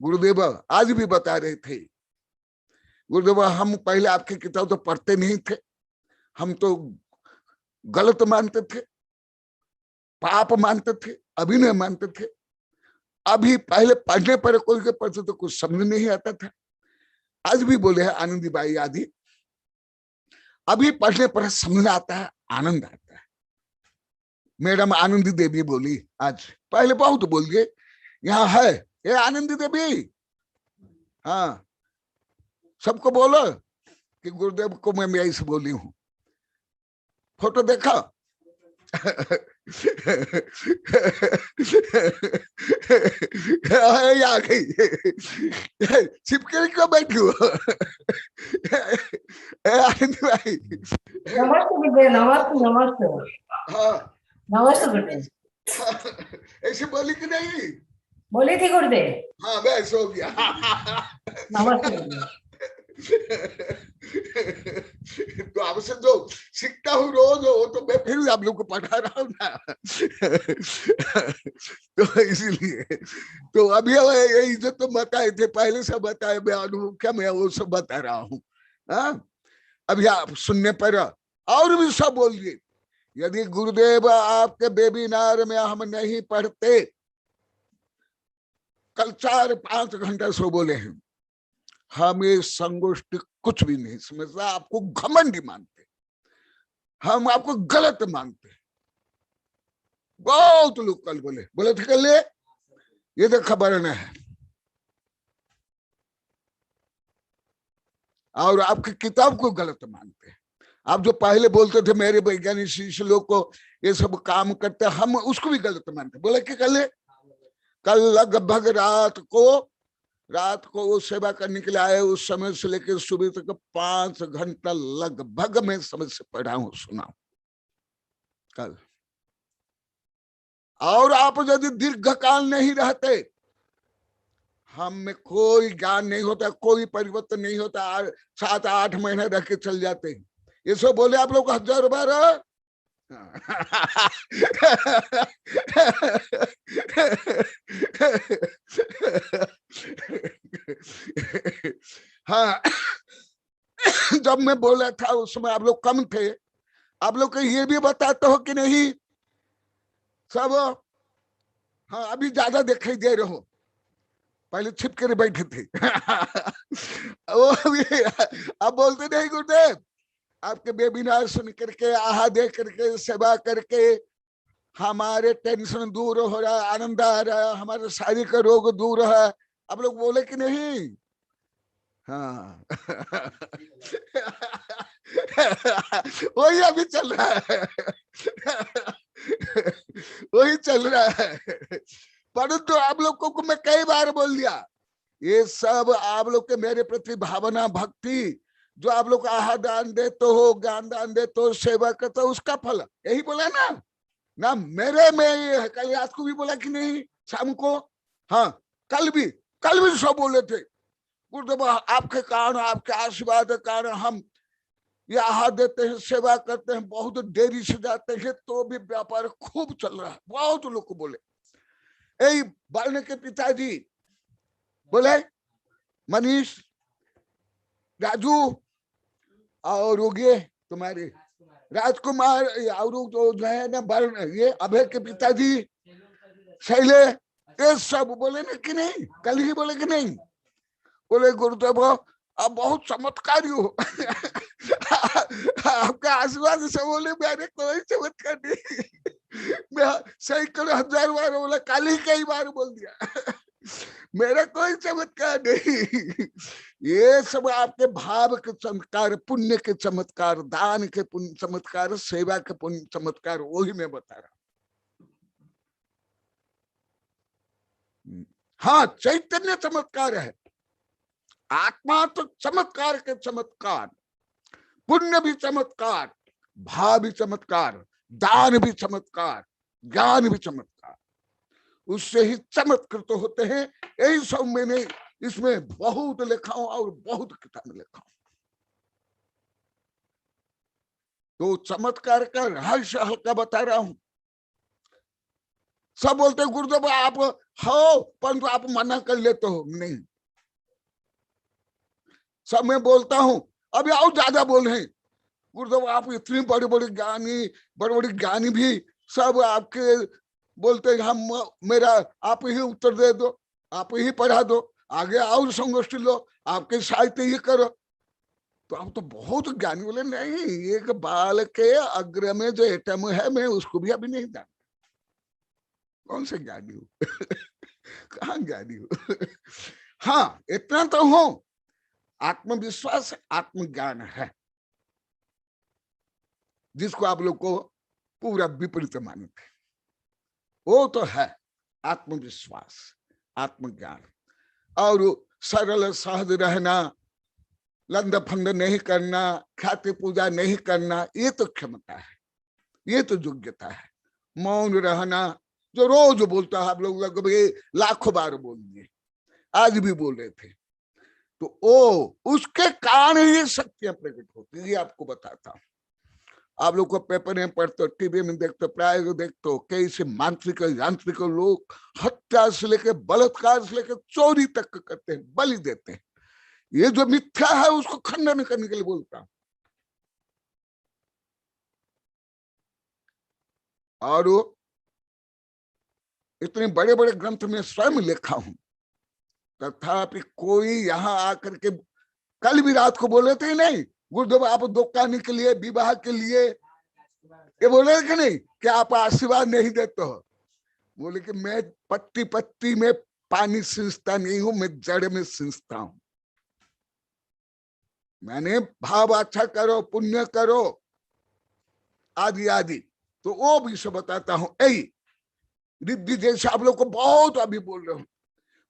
गुरुदेव आज भी बता रहे थे, गुरुदेव हम पहले आपकी किताब तो पढ़ते नहीं थे, हम तो गलत मानते थे, पाप मानते थे, अभी नहीं मानते थे। अभी पहले पढ़ने पर कोई के पढ़ते तो कुछ समझ नहीं आता था। आज भी बोले हैं आनंदी बाई आदि, अभी पढ़ने पर समझ आता है, आनंद आता है। मैडम आनंदी देवी बोली आज, पहले बहुत बोल दिए, यहाँ है ये आनंदी देवी, हाँ सबको बोलो कि गुरुदेव को मैं ऐसे बोली हूं। फोटो देखा आ गई, चिपके क्यों बैठी हो? आनंदी भाई नमस्ते गुरुदेव, नमस्ते नमस्ते। हाँ नमस्ते गुरुदेव। ऐसे बोली कि नहीं? बोली थी गुरुदेव। हाँ बस हो गया। नमस्ते गुरुदेव। तो आपसे जो सीखता हूँ रोज हो, तो मैं फिर आप लोग को पढ़ा रहा हूँ ना। तो इसीलिए तो अभी यही जो तुम बताए थे पहले से बताए, मैं अनुभव क्या मैं वो सब बता रहा हूँ। अभी आप सुनने पर और भी सब बोलिए। यदि गुरुदेव आपके वेबिनार में हम नहीं पढ़ते, कल 4-5 घंटा सो बोले हैं, हम ये संगोष्ठी कुछ भी नहीं समझता, आपको घमंडी मानते, हम आपको गलत मानते। बहुत लोग कल बोले थे कल ये तो खबर न है, और आपकी किताब को गलत मानते। आप जो पहले बोलते थे मेरे वैज्ञानिक शिष्य लोग को ये सब काम करते, हम उसको भी गलत मानते। बोले कि कल लगभग रात को वो सेवा करने के लिए आए, उस समय से लेकर सुबह तक 5 घंटा लगभग मैं समझ से पढ़ा हूं, सुना कल। और आप यदि दीर्घ काल नहीं रहते, हम में कोई ज्ञान नहीं होता, कोई परिवर्तन नहीं होता, 7-8 महीने रह के चल जाते हैं। ये सब बोले आप लोग 1000 बार। हाँ, जब मैं बोला था उस समय आप लोग कम थे। आप लोग को ये भी बताते हो कि नहीं सब? हाँ, अभी ज्यादा दिखाई दे रहे हो, पहले छिप कर बैठे थे। वो भी अब बोलते नहीं गुरुदेव, आपके वेबिनार सुन करके, आहा देख करके, सेवा करके हमारे टेंशन दूर हो रहा है, आनंद आ रहा है, हमारे शारीरिक रोग दूर है। आप लोग बोले कि नहीं? हाँ। वही अभी चल रहा है। वही चल रहा है। परंतु आप लोग को मैं कई बार बोल दिया, ये सब आप लोग के मेरे प्रति भावना, भक्ति, जो आप लोग आहार दान देते हो, ज्ञान दान देते हो, सेवा करते हो, उसका फल यही बोला ना मेरे में ये है। कल रात को भी बोला कि नहीं, शाम को? हाँ, कल भी सब बोले थे गुरुदेव आपके कारण, आपके आशीर्वाद के कारण हम ये आहार देते हैं, सेवा करते हैं, बहुत देरी से जाते हैं, तो भी व्यापार खूब चल रहा है। बहुत लोग को बोले। यही बालने के पिताजी बोले, मनीष, राजू और ये तुम्हारे राजकुमार और जो है ना ये अभय के पिताजी शैले, ये सब बोले ना कि नहीं? कल ही बोले कि नहीं? बोले गुरुदेव आप बहुत चमत्कारी हो। आपका आशीर्वाद से बोले मेरे कोई चमत्कार नहीं। मैं सैकड़ों 1000 बार बोला, कल ही कई बार बोल दिया। मेरा कोई चमत्कार नहीं। ये सब आपके भाव के चमत्कार, पुण्य के चमत्कार, दान के पुण्य चमत्कार, सेवा के पुण्य चमत्कार, वही मैं बता रहा हूं। हाँ, चैतन्य चमत्कार है, आत्मा तो चमत्कार के चमत्कार, पुण्य भी चमत्कार, भाव भी चमत्कार, दान भी चमत्कार, ज्ञान भी चमत्कार, उससे ही चमत्कृत होते हैं। यही सब मैंने इसमें बहुत लिखा हूं और बहुत किताब लिखा हूं। तो चमत्कार का रहस्य हल्का बता रहा हूं। सब बोलते हैं गुरुदेव आप हो, परंतु आप मना कर लेते हो। नहीं, सब मैं बोलता हूं, अभी और ज्यादा बोल रहे हैं गुरुदेव आप इतनी बड़े बड़े ज्ञानी भी सब आपके बोलते हैं हम मेरा आप ही उत्तर दे दो, आप ही पढ़ा दो, आगे और संगोष्ठी लो, आपके साहित्य ही करो। तो आप तो बहुत ज्ञानी। बोले नहीं, एक बाल के अग्र में जो एटम है मैं उसको भी अभी नहीं जानता। कौन से ज्ञानी हूँ? कहाँ ज्ञानी हूँ? हाँ, इतना तो हो, आत्मविश्वास आत्मज्ञान है, जिसको आप लोग को पूरा विपरीत मानते हैं। वो तो है आत्मविश्वास, आत्मज्ञान, और सरल सहज रहना, लंद फंद नहीं करना, ख्याति पूजा नहीं करना, ये तो क्षमता है, ये तो योग्यता है। मौन रहना, जो रोज बोलता है, आप लोग लगभग लाखों बार बोल दिए, आज भी बोल रहे थे। तो ओ उसके कारण ये शक्तियां प्रकट होती है। ये आपको बताता हूं। आप लोग को पेपर में पढ़ते हो, टीवी में देखते हो, प्राय देखते हो, कैसे मांत्रिक यांत्रिक लोग हत्या से लेकर बलात्कार से लेकर चोरी तक करते हैं, बलि देते हैं। ये जो मिथ्या है उसको खंडन करने के लिए बोलता हूं। और इतने बड़े बड़े ग्रंथ में स्वयं लिखा हूं, तथापि कोई यहाँ आकर के, कल भी रात को बोले थे नहीं गुरुदेव आप दुकान के लिए, विवाह के लिए, ये बोले कि नहीं कि आप आशीर्वाद नहीं देते हो? बोले कि मैं पत्ती पत्ती में पानी सींचता नहीं हूं, मैं जड़ में सींचता हूं। मैंने भाव अच्छा करो, पुण्य करो, आदि आदि। तो वो भी सब बताता हूं। यही रिद्धि जैसे आप लोग को बहुत अभी बोल रहे हो,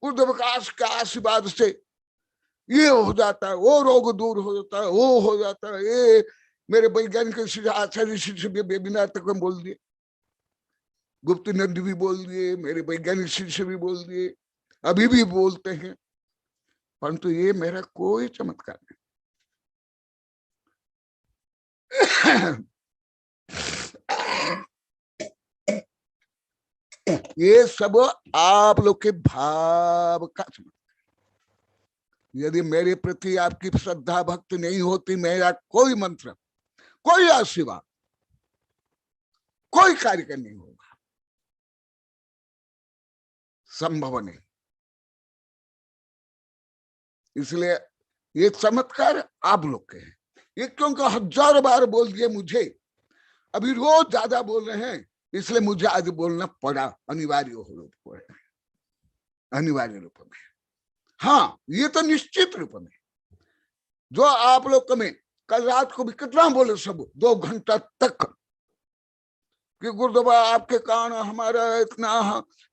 उस विकास के आशीर्वाद से ये हो जाता है, वो रोग दूर हो जाता है, वो हो जाता है। ये मेरे वैज्ञानिक आचार्य शिष्य वेबिनार तक में बोल दिए, गुप्त नंदी भी बोल दिए, मेरे वैज्ञानिक शिष्य भी बोल दिए, अभी भी बोलते हैं, परंतु ये मेरा कोई चमत्कार नहीं। ये सब आप लोग के भाव का चमत्कार। यदि मेरे प्रति आपकी श्रद्धा भक्ति नहीं होती, मेरा कोई मंत्र, कोई आशीर्वाद, कोई कार्य नहीं होगा, संभव नहीं। इसलिए ये चमत्कार आप लोग के हैं। ये क्योंकि हजारों बार बोल दिए मुझे, अभी रोज ज्यादा बोल रहे हैं, इसलिए मुझे आज बोलना पड़ा, अनिवार्य हो, अनिवार्य रूप में। हाँ, ये तो निश्चित रूप में जो आप लोग में कल रात को भी कितना बोले सब 2 घंटा तक कि गुरुदेव आपके कारण हमारा इतना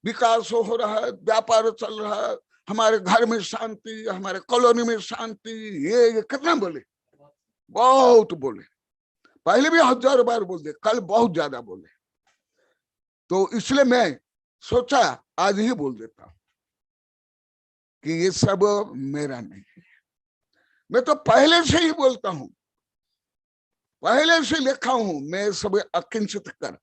विकास हो रहा है, व्यापार चल रहा है, हमारे घर में शांति, हमारे कॉलोनी में शांति, ये कितना बोले, बहुत बोले। पहले भी हजारों बार बोल दे, कल बहुत ज्यादा बोले। तो इसलिए मैं सोचा आज ही बोल देता हूं कि ये सब मेरा नहीं है। मैं तो पहले से ही बोलता हूं, पहले से लिखा हूं, मैं सब अकिंचित कर,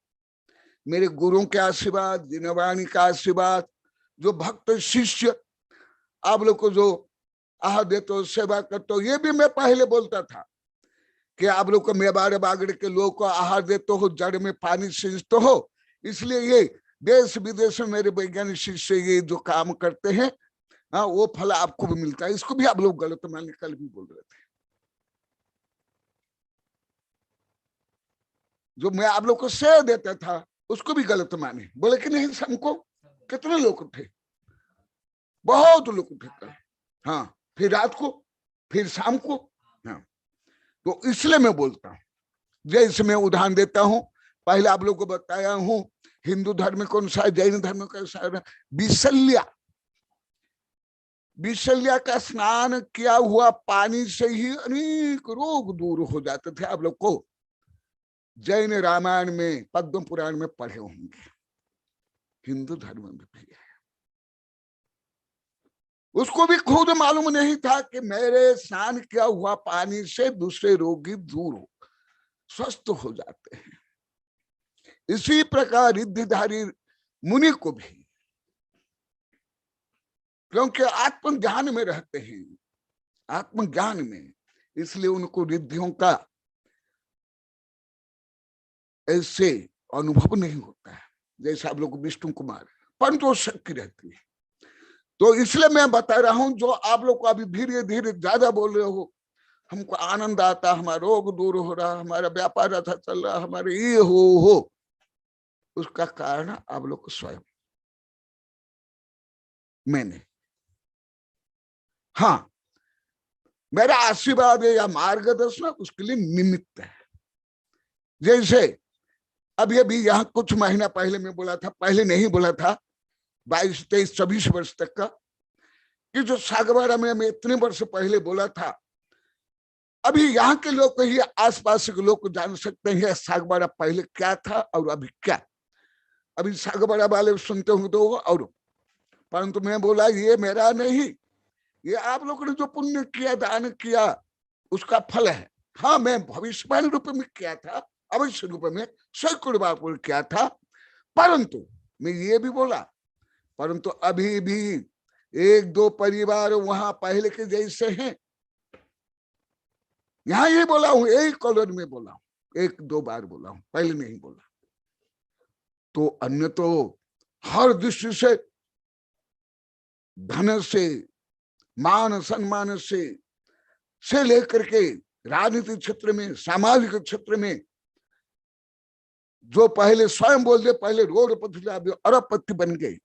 मेरे गुरुओं के आशीर्वाद, जिनवाणी का आशीर्वाद, जो भक्त शिष्य आप लोग को जो आहार देते हो, सेवा करते हो, ये भी मैं पहले बोलता था कि आप लोग को मेवाड़ बागड़ के लोग को आहार देते हो, जड़ में पानी सींचते हो, इसलिए ये देश विदेश में मेरे वैज्ञानिक शिष्य ये जो काम करते हैं, हाँ, वो फल आपको भी मिलता है। इसको भी आप लोग गलत माने, कल भी बोल रहे थे। जो मैं आप लोग को श्रेय देता था उसको भी गलत माने, बोले कि नहीं हमको। कितने लोग थे, बहुत लोग थे कल। हाँ, फिर रात को, फिर शाम को। हाँ, तो इसलिए मैं बोलता हूं, जैसे मैं उदाहरण देता हूं, पहले आप लोग को बताया हूं हिंदू धर्म कौन सा है, जैन धर्म कैसा है। बिसल्या का स्नान किया हुआ पानी से ही अनेक रोग दूर हो जाते थे। आप लोग को जैन रामायण में, पद्म पुराण में पढ़े होंगे, हिंदू धर्म में भी है। उसको भी खुद मालूम नहीं था कि मेरे स्नान किया हुआ पानी से दूसरे रोगी दूर हो, स्वस्थ हो जाते हैं। इसी प्रकार रिद्धिधारी मुनि को भी, क्योंकि आत्मज्ञान में रहते हैं, आत्मज्ञान में, इसलिए उनको रिद्धियों का ऐसे अनुभव नहीं होता है जैसे आप लोग विष्णु कुमार, परंतु शक्ति रहती है। तो इसलिए मैं बता रहा हूं, जो आप लोग को अभी धीरे धीरे ज्यादा बोल रहे हो, हमको आनंद आता, हमारा रोग दूर हो रहा, हमारा व्यापार अच्छा चल रहा, हमारे ये हो, उसका कारण आप लोग को स्वयं, मैंने। हाँ, मेरा आशीर्वाद है या मार्गदर्शन उसके लिए निमित्त है। जैसे अभी अभी यहाँ कुछ महीना पहले मैं बोला था, पहले नहीं बोला था, 22, 23, 24 वर्ष तक का, कि जो सागवाड़ा में मैं इतने वर्ष पहले बोला था, अभी यहाँ के लोग ही, आसपास के लोग को जान सकते हैं सागवाड़ा पहले क्या था और अभी क्या। अभी सागवाड़ा वाले सुनते होंगे तो और, परंतु मैं बोला ये मेरा नहीं, ये आप लोगों ने जो पुण्य किया, दान किया, उसका फल है। हाँ, मैं भविष्यवाणी रूप में किया था, अवश्य रूप में सैकड़ों बार किया था, परंतु मैं ये भी बोला, परंतु अभी भी 1-2 परिवार वहां पहले के जैसे हैं। यहाँ ये बोला हूं, एक कॉलोनी में बोला हूं, 1-2 बार बोला हूं, पहले नहीं बोला। तो अन्य तो हर दृष्टि से, धन से, मान सम्मान से लेकर के राजनीतिक क्षेत्र में, सामाजिक क्षेत्र में, जो पहले स्वयं बोल दे, पहले रोडपति अरबपति बन गए,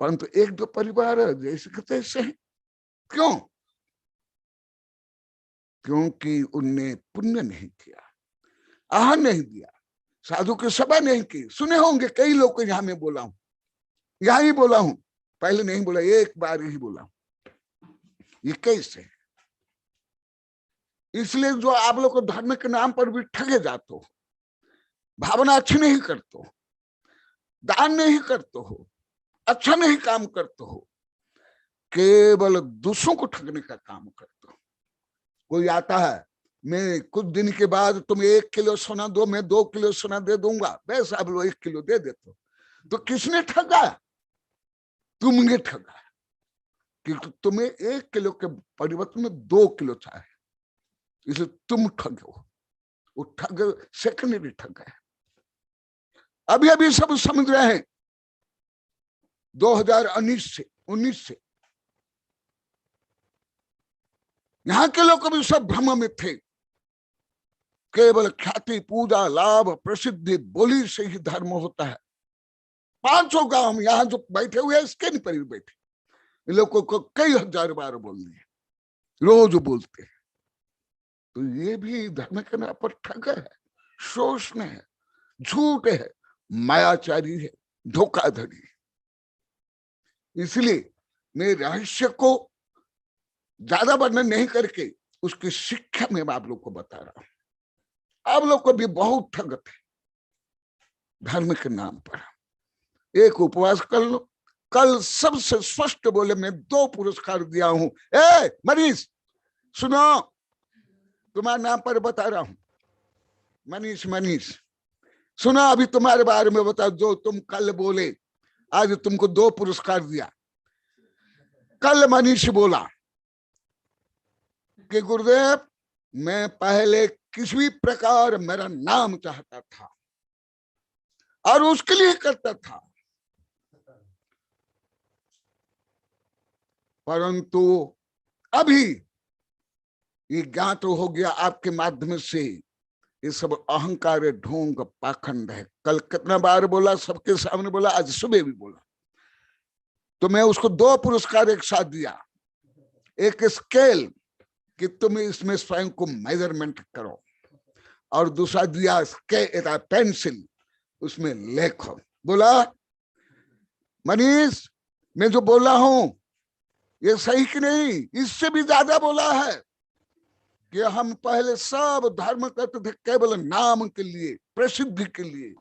परंतु 1-2 परिवार जैसे के तैसे हैं। क्यों? क्योंकि उनने पुण्य नहीं किया, आहार नहीं दिया, साधु की सभा नहीं की। सुने होंगे कई लोग को, यहां मैं बोला हूं, यहां ही बोला हूं, पहले नहीं बोला, एक बार ही बोला हूं। ये कैसे? इसलिए जो आप लोग को धर्म के नाम पर भी ठगे जाते हो, भावना अच्छी नहीं करते हो, दान नहीं करते हो, अच्छा नहीं काम करते हो, केवल दूसरों को ठगने का काम करते हो। कोई आता है, मैं कुछ दिन के बाद तुम 1 किलो सोना दो, मैं 2 किलो सोना दे दूंगा, बस आप लोग 1 किलो दे देते हो। तो किसने ठगा? तुमने ठगा, क्योंकि तुम्हें 1 किलो के परिवर्तन में 2 किलो चाहिए, इसलिए तुम ठग हो। वो ठग सेकेंडरी ठग है। अभी अभी सब समझ रहे हैं, 2019 से यहां के लोग भी सब भ्रम में थे, केवल ख्याति, पूजा, लाभ, प्रसिद्धि, बोली से ही धर्म होता है। 500 गांव यहां जो बैठे हुए हैं, इसके नहीं पर बैठे, इन लोगों को कई हजार बार बोल दिए, रोज बोलते हैं। तो ये भी धर्म के नाम पर ठग है, शोषण है, झूठ है, मायाचारी है, धोखाधड़ी। इसलिए मैं रहस्य को ज्यादा वर्णन नहीं करके उसकी शिक्षा में आप लोग को बता रहा हूं। आप लोग को भी बहुत ठग थे धर्म के नाम पर। एक उपवास कर लो, कल सबसे स्पष्ट बोले, मैं 2 पुरस्कार दिया हूं। मनीष सुनो, तुम्हारे नाम पर बता रहा हूं, मनीष सुनो, अभी तुम्हारे बारे में बता, जो तुम कल बोले, आज तुमको 2 पुरस्कार दिया। कल मनीष बोला कि गुरुदेव, मैं पहले किसी भी प्रकार मेरा नाम चाहता था और उसके लिए करता था, परंतु अभी ये ज्ञात हो गया आपके माध्यम से, ये सब अहंकार, ढोंग, पाखंड है। कल कितना बार बोला, सबके सामने बोला, आज सुबह भी बोला। तो मैं उसको 2 पुरस्कार एक साथ दिया। एक स्केल कि तुम इसमें स्वयं को मेजरमेंट करो, और दूसरा दिया पेंसिल, उसमें लेखो। बोला मनीष, मैं जो बोला हूं ये सही कि नहीं? इससे भी ज्यादा बोला है कि हम पहले सब धर्म करते थे केवल नाम के लिए, प्रसिद्धि के लिए,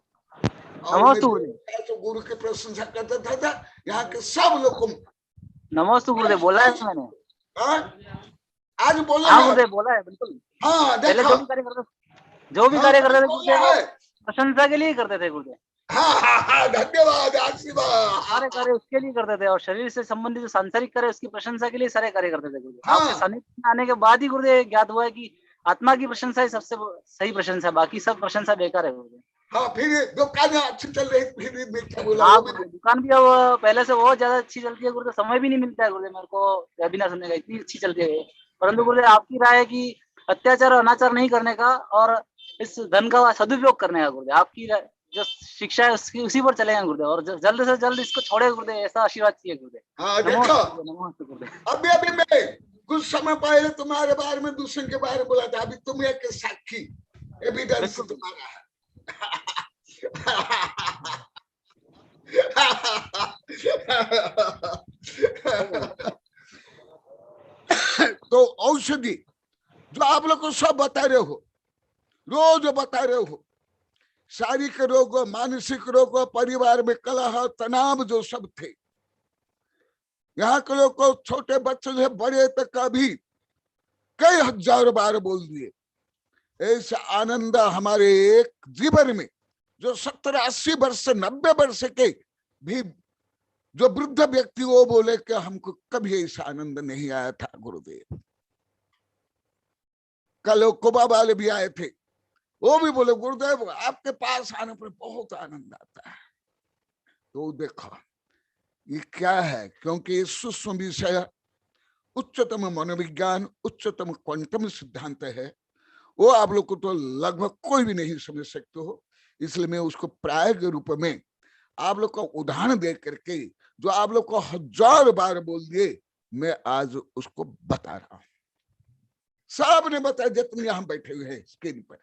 और तो गुरु की प्रशंसा करता था। यहाँ के सब लोग को नमस्ते गुरुदेव बोला है मैंने। आज बोला हाँ गुरुदेव बोला है, बिल्कुल। हाँ, पहले जो भी कार्य करते थे गुरुदेव, प्रशंसा के लिए करते थे गुरुदेव। हाँ, धन्यवाद, आशीर्वाद। सारे कार्य उसके लिए करते थे, और शरीर से संबंधित जो सांसारिक कार्य उसकी प्रशंसा के लिए सारे कार्य करते थे गुरुदेव। आपके सानिध्य में आने के बाद ही गुरुदेव ज्ञात हुआ है कि आत्मा की प्रशंसा ही सबसे सही प्रशंसा, बाकी सब प्रशंसा बेकार है गुरुदेव। हाँ, फिर दुकान अच्छी चल रही, फिर मैं क्या बोला? हाँ दुकान भी अब पहले से बहुत ज्यादा अच्छी चलती है गुरुदेव, समय भी नहीं मिलता है गुरुदेव मेरे को वेबिनार सुनने का, इतनी अच्छी चलती है। परंतु गुरुदेव आपकी राय है कि अत्याचार और अनाचार नहीं करने का और इस धन का सदुपयोग करने का गुरुदेव, आपकी जो शिक्षा है उसकी उसी पर चलेगा गुरुदेव, और जल्द से जल्द इसको छोड़े गुरुदेव, ऐसा आशीर्वाद चाहिए गुरुदेव। हाँ देखो, नमस्ते गुरुदेव। अभी मैं कुछ समय पहले तुम्हारे बारे में दूसरे के बारे में बोला था, अभी तुम एक साक्षी एविडेंस तुम्हारा है। तो औषधि जो आप लोग को सब बता रहे हो, रोज बता रहे हो, शारीरिक रोग, मानसिक रोग, परिवार में कलह, तनाव जो सब थे, यहाँ के लोग को, छोटे बच्चे से बड़े तक अभी कई हजार बार बोल दिए। ऐसा आनंद हमारे एक जीवन में, जो 70-80 वर्ष 90 वर्ष के भी जो वृद्ध व्यक्ति, वो बोले कि हमको कभी ऐसा आनंद नहीं आया था गुरुदेव। कल कुबा वाले भी आए थे, वो भी बोले गुरुदेव आपके पास आने पर बहुत आनंद आता है। तो देखो ये क्या है, क्योंकि सूक्ष्म विषय, उच्चतम मनोविज्ञान, उच्चतम क्वांटम सिद्धांत है, वो आप लोग को तो लगभग कोई भी नहीं समझ सकते हो। इसलिए मैं उसको प्राय के रूप में आप लोग को उदाहरण दे करके, जो आप लोग को 1000 बार बोल दिए, मैं आज उसको बता रहा हूं। सब ने बताया, जितने यहां बैठे हुए हैं स्क्रीन पर,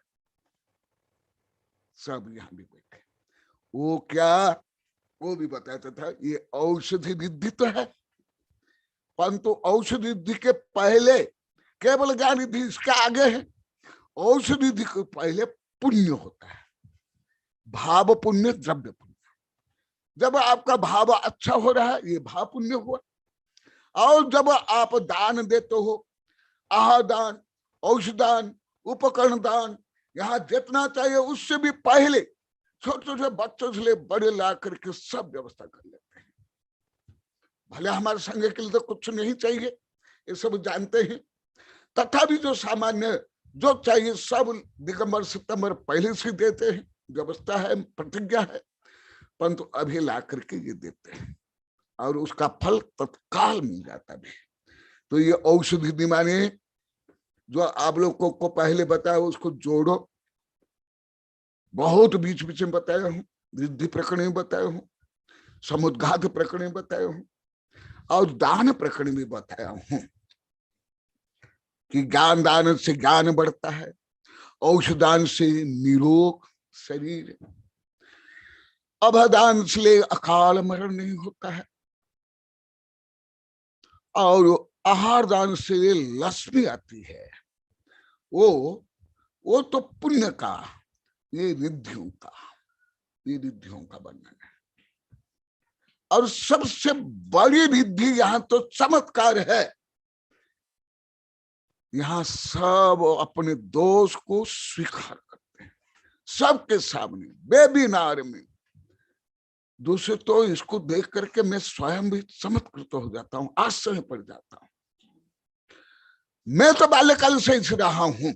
सब यहां भी बैठे। वो क्या, वो भी बताता था ये औषधि विधि तो है, परंतु औषधि विधि के पहले केवल ज्ञान विधि इसके आगे है। औषधि विधि के पहले पुण्य होता है, भाव पुण्य, द्रव्य पुण्य। जब आपका भाव अच्छा हो रहा है, ये भाव पुण्य हुआ। और जब आप दान देते हो, आहार दान, औषधान, उपकरण दान, यहाँ जितना चाहिए उससे भी पहले छोटे छोटे बच्चों से ले बड़े ला करके सब व्यवस्था कर लेते हैं। भले हमारे संघ के लिए तो कुछ नहीं चाहिए, ये सब जानते हैं, तथापि जो सामान्य जो चाहिए सब दिगंबर सितंबर पहले से देते हैं, व्यवस्था है, प्रतिज्ञा है, परंतु अभी ला करके ये देते हैं और उसका फल तत्काल मिल जाता है। तो ये औषधि माने जो आप लोगों को पहले बताया उसको जोड़ो, बहुत बीच बीच में बताया हूं, रिद्धि प्रकरण में बताया हूं, समुद्घात प्रकरण में बताया हूं, और दान प्रकरण में बताया हूं कि ज्ञान दान से ज्ञान बढ़ता है, औषधान से निरोग शरीर, अभदान से अकाल मरण नहीं होता है, और आहार दान से लक्ष्मी आती है। वो तो पुण्य का, ये रिद्धियों का, ये रिद्धियों का वर्णन है। और सबसे बड़ी रिद्धि यहां तो चमत्कार है, यहां सब अपने दोष को स्वीकार करते हैं सबके सामने, वेबिनार में। दूसरे तो इसको देख करके मैं स्वयं भी चमत्कृत हो जाता हूं, आश्चर्य पड़ जाता हूं। मैं तो बाल्यकाल से इस रहा हूं,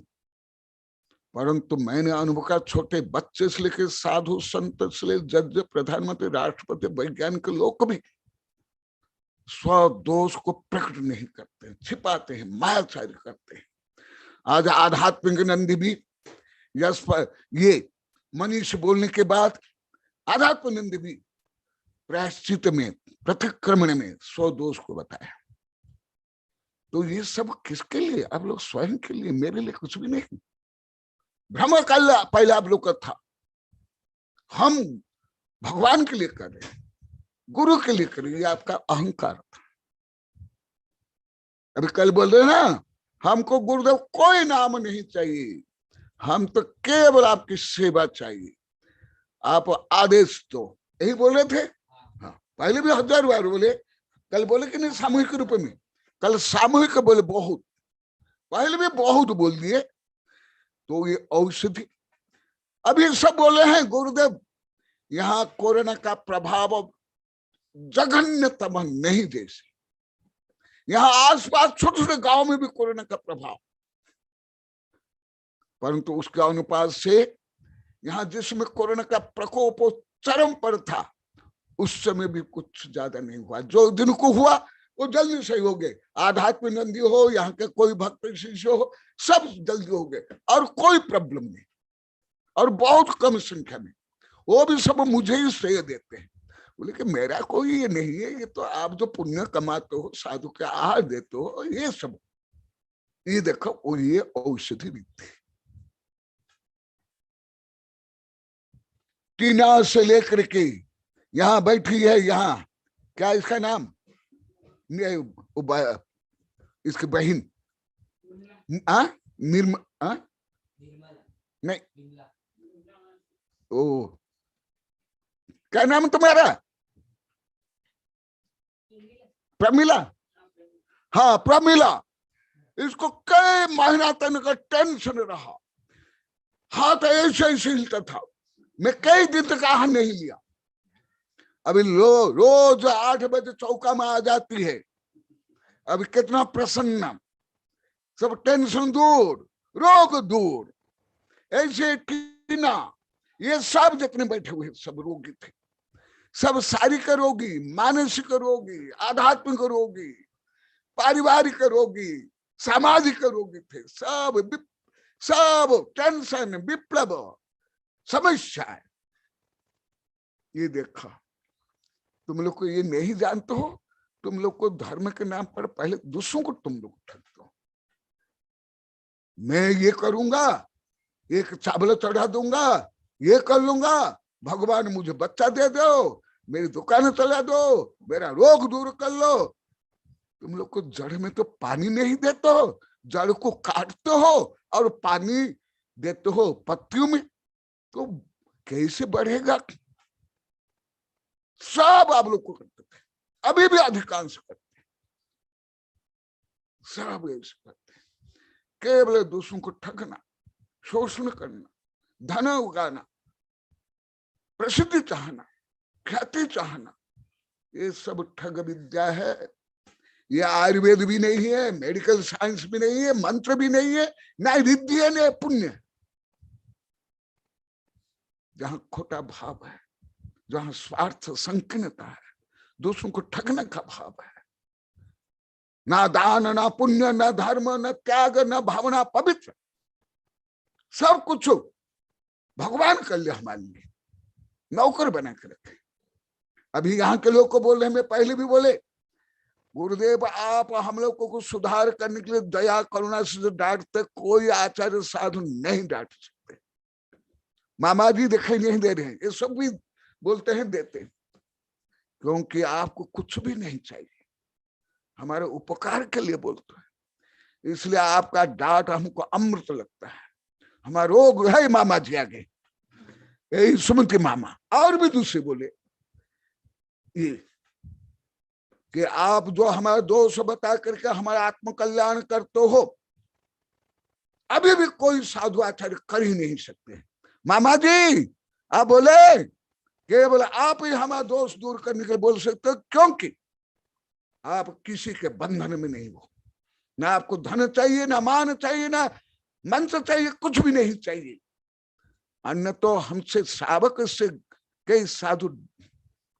परंतु मैंने अनुभव का छोटे बच्चे से लेकर साधु संत से लेकर जज, प्रधानमंत्री, राष्ट्रपति, वैज्ञानिक लोग भी स्वदोष को प्रकट नहीं करते, छिपाते हैं, मायाचार्य करते हैं। आज आध्यात्मिक नंदी भी यश पर ये मनीष बोलने के बाद आध्यात्मिक नंदी भी प्रायश्चित में, प्रतिक्रमण में स्वदोष को बताया। तो ये सब किसके लिए? आप लोग स्वयं के लिए, मेरे लिए कुछ भी नहीं। भ्रम काल पहले आप लोग का था, हम भगवान के लिए कर रहे हैं, गुरु के लिए कर रहे हैं, ये आपका अहंकार था। अभी कल बोल रहे ना, हमको गुरुदेव कोई नाम नहीं चाहिए, हम तो केवल आपकी सेवा चाहिए, आप आदेश दो, यही बोल रहे थे। हाँ, पहले भी 1000 बार बोले, कल बोले कि नहीं सामूहिक रूप में, कल सामूहिक बोले बहुत, पहले भी बहुत बोल दिए। तो ये औषधि, अभी सब बोले हैं गुरुदेव यहाँ कोरोना का प्रभाव जघन्यतम नहीं, जैसे यहाँ आसपास छोटे छोटे गांव में भी कोरोना का प्रभाव, परंतु उसके अनुपात से यहाँ जिसमें कोरोना का प्रकोप चरम पर था, उस समय भी कुछ ज्यादा नहीं हुआ। जो दिन को हुआ वो जल्दी सही हो गए, आध्यात्मिक नंदी हो, यहाँ के कोई भक्त शिष्य हो, सब जल्दी हो गए और कोई प्रॉब्लम नहीं, और बहुत कम संख्या में। वो भी सब मुझे ही श्रेय देते हैं, बोले कि मेरा कोई ये नहीं है, ये तो आप जो पुण्य कमाते हो, साधु के आहार देते हो, ये सब, ये देखो, और ये औषधि विधि। टीना से लेकर के यहाँ बैठी है, यहाँ क्या इसका नाम, इसकी बहन निर्मला, नहीं, ओ क्या नाम है तुम्हारा? प्रमिला। हाँ प्रमिला, इसको कई महीना तक टेंशन रहा, हाथ ऐसे ऐसे हिलता था, मैं कई दिन तक आहार नहीं लिया। अभी रोज 8 बजे चौका में आ जाती है, अभी कितना प्रसन्न, सब टेंशन दूर, रोग दूर। ऐसे टीना, ये सब जितने बैठे हुए सब रोगी थे, सब शारीरिक रोगी, मानसिक रोगी, आध्यात्मिक रोगी, पारिवारिक रोगी, सामाजिक रोगी थे, सब टेंशन, विप्लव, समस्या। ये देखा, तुम लोग को ये नहीं जानते हो, तुम लोग को धर्म के नाम पर पहले दूसरों को तुम लोग ठगते हो। मैं ये करूंगा, एक चावल चढ़ा दूंगा, ये कर लूंगा, भगवान मुझे बच्चा दे दो, मेरी दुकान चला दो, मेरा रोग दूर कर लो। तुम लोग को जड़ में तो पानी नहीं देते हो, जड़ को काटते हो और पानी देते हो पत्तियों में, तो कैसे बढ़ेगा? सब आप लोग को करते थे, अभी भी अधिकांश करते, सब ऐसे करते, केवल दूसरों को ठगना, शोषण करना, धन उगाना, प्रसिद्धि चाहना, ख्याति चाहना, ये सब ठग विद्या है। ये आयुर्वेद भी नहीं है, मेडिकल साइंस भी नहीं है, मंत्र भी नहीं है, ना रिद्धि है न पुण्य। जहां खोटा भाव है, जहां स्वार्थ संकीर्णता है, दूसरों को ठगने का भाव है, ना दान, ना पुण्य, ना धर्म, ना त्याग, ना भावना पवित्र, सब कुछ भगवान कर ले हमारे लिए, नौकर बना के रखे। अभी यहाँ के लोग को बोल रहे हैं, मैं पहले भी बोले, गुरुदेव आप हम लोग को कुछ सुधार करने के लिए दया करुणा से डांटते, कोई आचार्य साधु नहीं डांट सकते। मामा जी दिखाई नहीं दे रहे हैं, ये सब भी बोलते हैं, देते हैं, क्योंकि आपको कुछ भी नहीं चाहिए, हमारे उपकार के लिए बोलते हैं, इसलिए आपका डांट हमको अमृत लगता है। हमारा रोग है मामा जी आगे, यही सुमति मामा और भी दूसरे बोले ये कि आप जो हमारा दोष बता करके हमारा आत्म कल्याण करते हो, अभी भी कोई साधु आचार्य कर ही नहीं सकते। मामा जी आप बोले केवल आप ही हमारा दोष दूर करने के लिए बोल सकते हो, क्योंकि आप किसी के बंधन में नहीं हो, ना आपको धन चाहिए, ना मान चाहिए, ना मंत्र चाहिए, कुछ भी नहीं चाहिए। अन्य तो हमसे सावक से कई साधु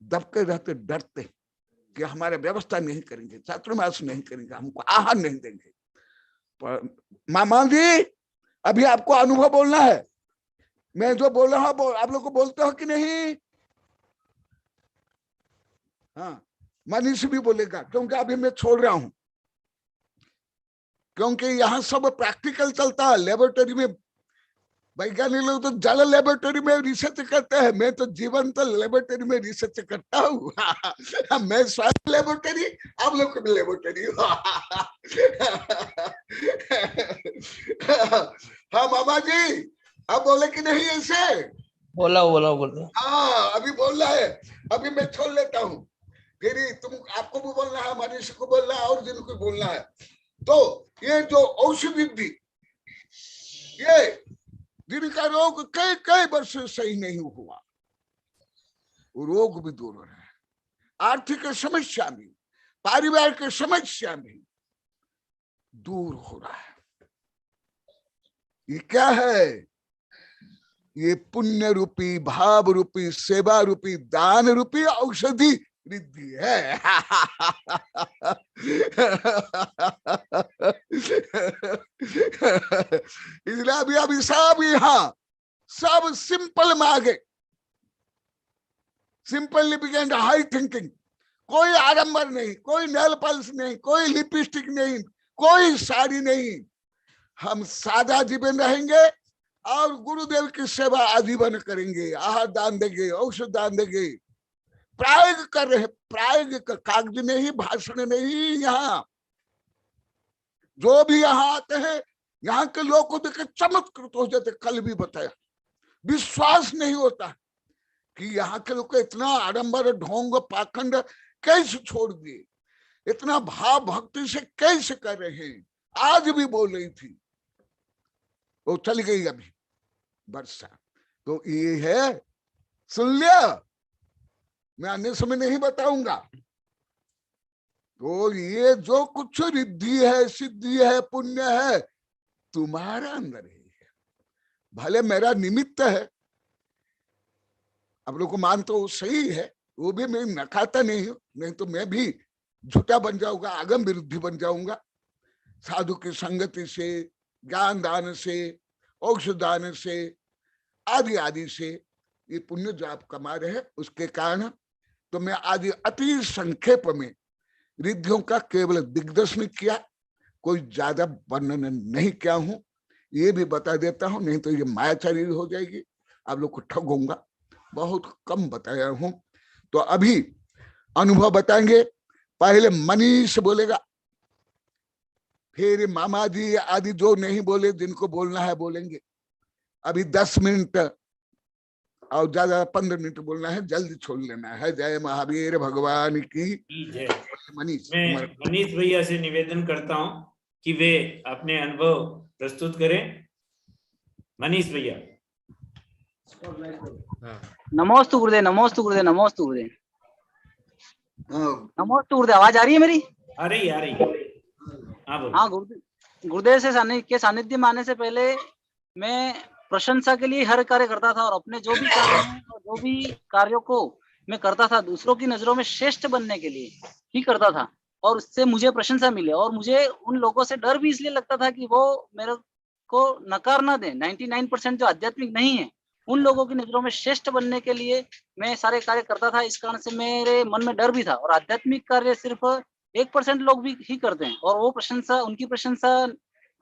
दबके रहते, डरते कि हमारे व्यवस्था नहीं करेंगे, चातुर्मास नहीं करेंगे, हमको आहार नहीं देंगे। पर मामा जी अभी आपको अनुभव बोलना है, मैं जो बोल रहा हूं आप लोग को बोलते हो कि नहीं? हाँ, मनीष भी बोलेगा, क्योंकि अभी मैं छोड़ रहा हूं, क्योंकि यहाँ सब प्रैक्टिकल चलता है। लेबोरेटरी में वैज्ञानिक लोग तो जल लेबोरेटरी में रिसर्च करते हैं, मैं तो जीवन तो लेबोरेटरी में रिसर्च करता हूँ। मैं स्वयं लेबोरेटरी, आप लोग को भी लेबोरेटरी। हाँ मामा जी आप बोले कि नहीं ऐसे? बोला बोला। हाँ अभी बोल रहा है, अभी मैं छोड़ लेता हूँ, फिर तुम आपको भी बोलना है, मनीष को बोलना है और जिनको बोलना है। तो ये जो औषधि थी, ये जिनका रोग कई कई वर्ष सही नहीं हुआ, वो रोग भी दूर हो रहा है, आर्थिक समस्या भी, पारिवारिक समस्या भी दूर हो रहा है। ये क्या है? ये पुण्य रूपी, भाव रूपी, सेवा रूपी, दान रूपी औषधि रिद्धि है। इसलिए अभी सब यहाँ सब सिंपल में आ गए, simple living and high thinking. कोई आडंबर नहीं, कोई नेल पॉलिश नहीं, कोई लिपस्टिक नहीं, कोई साड़ी नहीं, हम सादा जीवन रहेंगे और गुरुदेव की सेवा आजीवन करेंगे, आहार दान देंगे, औषध दान देंगे, प्रायोग कर रहे, प्रायोगिक, कागज नहीं, भाषण नहीं। यहाँ जो भी यहाँ आते हैं, यहाँ के लोग को देख चमत्कृत हो जाते। कल भी बताया, विश्वास नहीं होता कि यहाँ के लोग को इतना आडंबर, ढोंग, पाखंड कैसे छोड़ दिए, इतना भाव भक्ति से कैसे कर रहे हैं। आज भी बोल रही थी, वो चली गई अभी वर्षा, तो ये है, सुन लिया, मैं अन्य समय नहीं बताऊंगा। तो ये जो कुछ रिद्धि है, सिद्धि है, पुण्य है, तुम्हारा अंदर ही है। भले मेरा निमित्त है, आप लोग को मान तो सही है, वो भी मैं नकाता नहीं हूं, नहीं तो मैं भी झूठा बन जाऊंगा, आगम विरुद्धि बन जाऊंगा। साधु की संगति से, ज्ञान दान से, औषध दान से, आदि आदि से ये पुण्य जो आप कमा रहे हैं, उसके कारण तो मैं आज अति संक्षेप में रिद्धियों का केवल दिग्दर्शन किया, कोई ज्यादा वर्णन नहीं किया हूं। ये भी बता देता हूं, नहीं तो ये मायाचारी हो जाएगी, आप लोग को ठगूंगा। बहुत कम बताया हूं। तो अभी अनुभव बताएंगे। पहले मनीष बोलेगा, फिर मामा जी आदि जो नहीं बोले, जिनको बोलना है बोलेंगे। अभी 10 मिनट और ज्यादा 15 मिनट बोलना है, जल्दी छोड़ लेना है। जय महावीर भगवान की जय। मनीष मैं मनीष भैया से निवेदन करता हूं कि वे अपने अनुभव प्रस्तुत करें। मनीष भैया। नमोस्तु गुरुदेव, नमोस्तु गुरुदेव, नमोस्तु गुरुदेव, नमोस्तु गुरुदेव। आवाज आ रही है मेरी? आ रही हाँ बोलो। हाँ गुरुदेव से के सानिध्य में आने से पहले मैं प्रशंसा के लिए हर कार्य करता था, और अपने जो भी कार्य हैं और जो भी कार्यों को मैं करता था दूसरों की नजरों में श्रेष्ठ बनने के लिए ही करता था, और उससे मुझे प्रशंसा मिले। और मुझे उन लोगों से डर भी इसलिए लगता था कि वो मेरे को नकार ना दें। 99% जो आध्यात्मिक नहीं है, उन लोगों की नजरों में श्रेष्ठ बनने के लिए मैं सारे कार्य करता था। इस कारण से मेरे मन में डर भी था। और आध्यात्मिक कार्य सिर्फ 1% लोग भी ही करते हैं, और वो प्रशंसा, उनकी प्रशंसा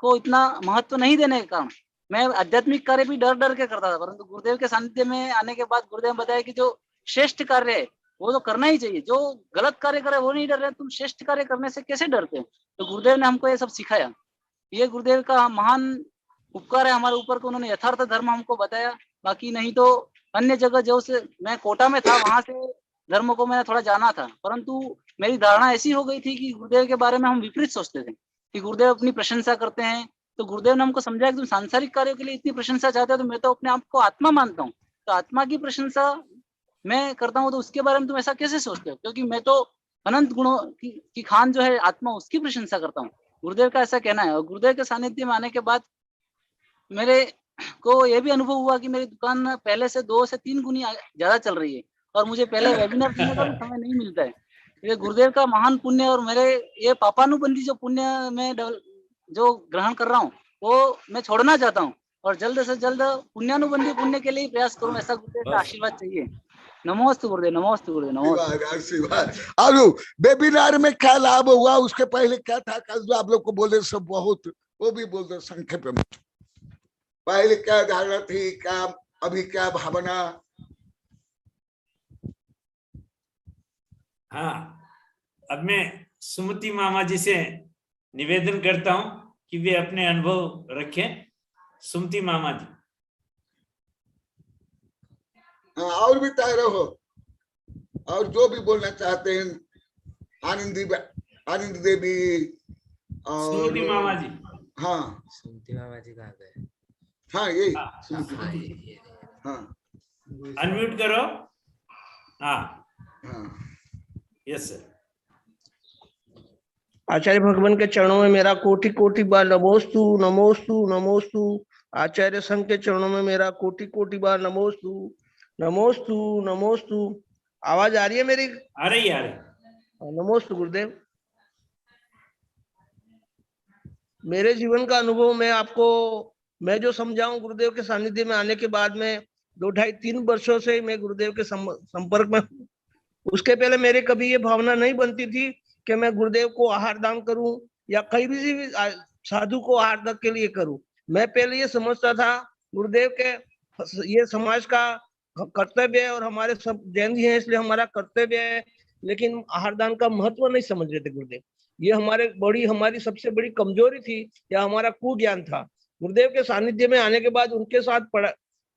को इतना महत्व नहीं देने के कारण मैं आध्यात्मिक कार्य भी डर डर के करता था। परंतु गुरुदेव के सानिध्य में आने के बाद गुरुदेव ने बताया कि जो श्रेष्ठ कार्य है वो तो करना ही चाहिए। जो गलत कार्य करे वो नहीं डर रहे, तुम श्रेष्ठ कार्य करने से कैसे डरते हो? तो गुरुदेव ने हमको ये सब सिखाया। ये गुरुदेव का महान उपकार है हमारे ऊपर को, उन्होंने यथार्थ धर्म हमको बताया। बाकी नहीं तो अन्य जगह जो से मैं कोटा में था, वहां से धर्म को मैंने थोड़ा जाना था, परंतु मेरी धारणा ऐसी हो गई थी कि गुरुदेव के बारे में हम विपरीत सोचते थे कि गुरुदेव अपनी प्रशंसा करते हैं। तो गुरुदेव ने हमको समझाया कि तुम सांसारिक कार्यों के लिए इतनी प्रशंसा चाहते हो, तो मैं तो अपने आप को आत्मा मानता हूँ, तो आत्मा की प्रशंसा मैं करता हूँ, तो उसके बारे में तुम ऐसा कैसे सोचते हो? क्योंकि मैं तो अनंत गुणों की खान जो है आत्मा, उसकी प्रशंसा करता हूँ। गुरुदेव का ऐसा कहना है। और गुरुदेव के सानिध्य में आने के बाद मेरे को ये भी अनुभव हुआ कि मेरी दुकान पहले से 2 से 3 गुनी ज्यादा चल रही है, और मुझे पहले वेबिनार देने का भी समय नहीं मिलता है। ये गुरुदेव का महान पुण्य, और मेरे ये पापानुबंधी जो पुण्य में जो ग्रहण कर रहा हूँ वो मैं छोड़ना चाहता हूँ, और जल्द से जल्द पुण्यानुबंधी पुण्य के लिए प्रयास करूँ। ऐसा गुरुदेव का आशीर्वाद चाहिए। नमोस्तु गुरुदेव, नमोस्तु गुरुदेव, नमोस्तु। और वेबिनार में क्या लाभ हुआ, उसके पहले क्या था, कल आप लोग को बोले सब बहुत, वो भी बोल दो संक्षेप में। पहले क्या धारणा थी, क्या अभी क्या भावना? हाँ, अब मैं सुमति मामा जी से निवेदन करता हूं कि वे अपने अनुभव रखें। सुमति मामा जी। हाँ, और भी तैयार हो, और जो भी बोलना चाहते हैं, आनंदी देवी और सुमति मामा जी। हाँ, सुमति मामा जी कहाँ गए? हाँ यही हाँ, अनम्यूट करो। हाँ, यस सर। आचार्य भगवान के चरणों में मेरा कोटि कोटि बार नमोस्तु, नमोस्तु, नमोस्तु। आचार्य संघ के चरणों में मेरा कोटि कोटि बार नमोस्तु, नमोस्तु, नमोस्तु। आवाज आ रही है मेरी? आ रही। नमोस्तु गुरुदेव। मेरे जीवन का अनुभव मैं जो समझाऊं गुरुदेव के सानिध्य में आने के बाद में 2, 2.5, 3 वर्षों से मैं गुरुदेव के संपर्क में। उसके पहले मेरे कभी ये भावना नहीं बनती थी कि मैं गुरुदेव को आहार दान करूं या कहीं भी साधु को आहार दान के लिए करूं। मैं पहले ये समझता था गुरुदेव के ये समाज का कर्तव्य है, और हमारे सब जैन जी हैं इसलिए हमारा कर्तव्य है, लेकिन आहार दान का महत्व नहीं समझ रहे थे गुरुदेव। ये हमारी सबसे बड़ी कमजोरी थी, या हमारा कुज्ञान था। गुरुदेव के सानिध्य में आने के बाद, उनके साथ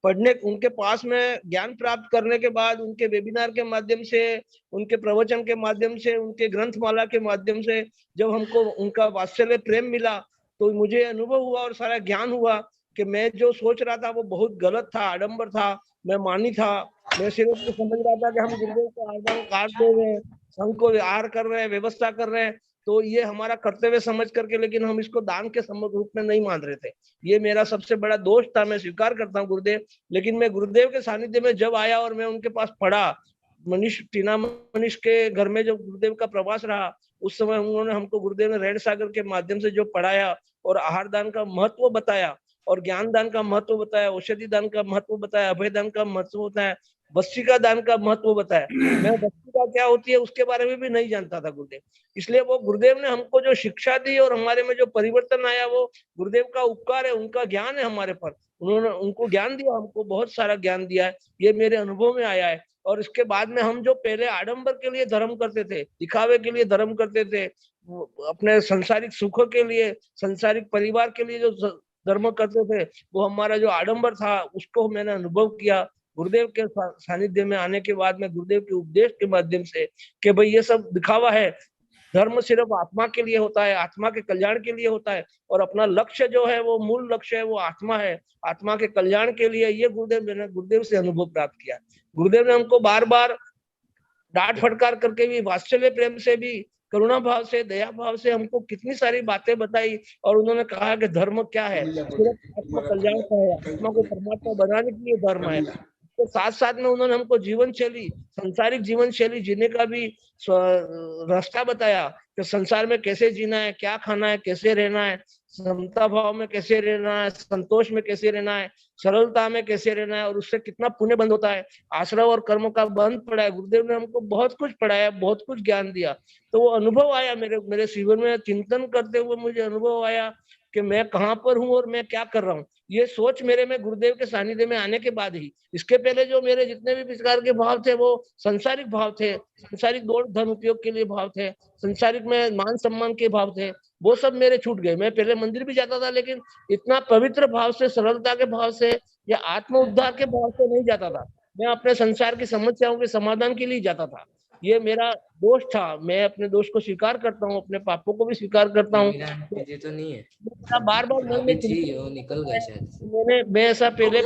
पढ़ने, उनके पास में ज्ञान प्राप्त करने के बाद, उनके वेबिनार के माध्यम से, उनके प्रवचन के माध्यम से, उनके ग्रंथमाला के माध्यम से जब हमको उनका वात्सल्य प्रेम मिला, तो मुझे अनुभव हुआ और सारा ज्ञान हुआ कि मैं जो सोच रहा था वो बहुत गलत था, आडंबर था, मैं मानी था। मैं सिर्फ समझ रहा था कि हम गुरुदेव को आहार काट दे रहे हैं, संघ को आहार कर रहे हैं, व्यवस्था कर रहे हैं, तो ये हमारा कर्तव्य समझ करके, लेकिन हम इसको दान के रूप में नहीं मान रहे थे। ये मेरा सबसे बड़ा दोष था, मैं स्वीकार करता हूँ गुरुदेव। लेकिन मैं गुरुदेव के सानिध्य में जब आया और मैं उनके पास पढ़ा, टीना मनीष के घर में जब गुरुदेव का प्रवास रहा, उस समय उन्होंने हमको, गुरुदेव ने रैण सागर के माध्यम से जो पढ़ाया और आहार दान का महत्व बताया, और ज्ञान दान का महत्व बताया, औषधि दान का महत्व बताया, अभय दान का महत्व बताया, भस्त्रिका दान का महत्व बताया। मैं भस्त्रिका क्या होती है उसके बारे में भी नहीं जानता था गुरुदेव। इसलिए वो गुरुदेव ने हमको जो शिक्षा दी और हमारे में जो परिवर्तन आया वो गुरुदेव का उपकार है, उनका ज्ञान है हमारे पर। उन्होंने उनको ज्ञान दिया, हमको बहुत सारा ज्ञान दिया है, ये मेरे अनुभव में आया है। और इसके बाद में हम जो पहले आडंबर के लिए धर्म करते थे, दिखावे के लिए धर्म करते थे, अपने सांसारिक सुखों के लिए, सांसारिक परिवार के लिए जो धर्म करते थे, वो हमारा जो आडंबर था उसको मैंने अनुभव किया गुरुदेव के सानिध्य में आने के बाद में, गुरुदेव के उपदेश के माध्यम से, कि भाई ये सब दिखावा है। धर्म सिर्फ आत्मा के लिए होता है, आत्मा के कल्याण के लिए होता है, और अपना लक्ष्य जो है वो मूल लक्ष्य है वो आत्मा है, आत्मा के कल्याण के लिए। ये मैंने गुरुदेव से अनुभव प्राप्त किया। गुरुदेव ने हमको बार बार डांट फटकार करके भी, वात्सल्य प्रेम से भी, करुणा भाव से, दया भाव से हमको कितनी सारी बातें बताई। और उन्होंने कहा कि धर्म क्या है, सिर्फ आत्मा कल्याण का है, आत्मा को परमात्मा बनाने के लिए धर्म है। तो साथ साथ में उन्होंने हमको जीवन शैली, संसारिक जीवन शैली जीने का भी रास्ता बताया कि संसार में कैसे जीना है, क्या खाना है, कैसे रहना है, समता भाव में कैसे रहना है, संतोष में कैसे रहना है, सरलता में कैसे रहना है, और उससे कितना पुण्य बंद होता है। आश्रव और कर्म का बंध पड़ा है। गुरुदेव ने हमको बहुत कुछ पढ़ाया, बहुत कुछ ज्ञान दिया। तो वो अनुभव आया मेरे जीवन में, चिंतन करते हुए मुझे अनुभव आया कि मैं कहाँ पर हूँ और मैं क्या कर रहा हूँ। ये सोच मेरे में गुरुदेव के सानिध्य में आने के बाद ही। इसके पहले जो मेरे जितने भी प्रकार के भाव थे वो संसारिक भाव थे, संसारिक दौड़ धन उपयोग के लिए भाव थे, संसारिक में मान सम्मान के भाव थे, वो सब मेरे छूट गए। मैं पहले मंदिर भी जाता था, लेकिन इतना पवित्र भाव से, सरलता के भाव से या आत्म उद्धार के भाव से नहीं जाता था। मैं अपने संसार की समस्याओं के समाधान के लिए जाता था। ये मेरा दोष था। मैं अपने दोष को स्वीकार करता हूँ, अपने पापों को भी स्वीकार करता हूँ। तो नहीं है, बार बार मन में थी वो निकल गए शायद। मैं ऐसा पहले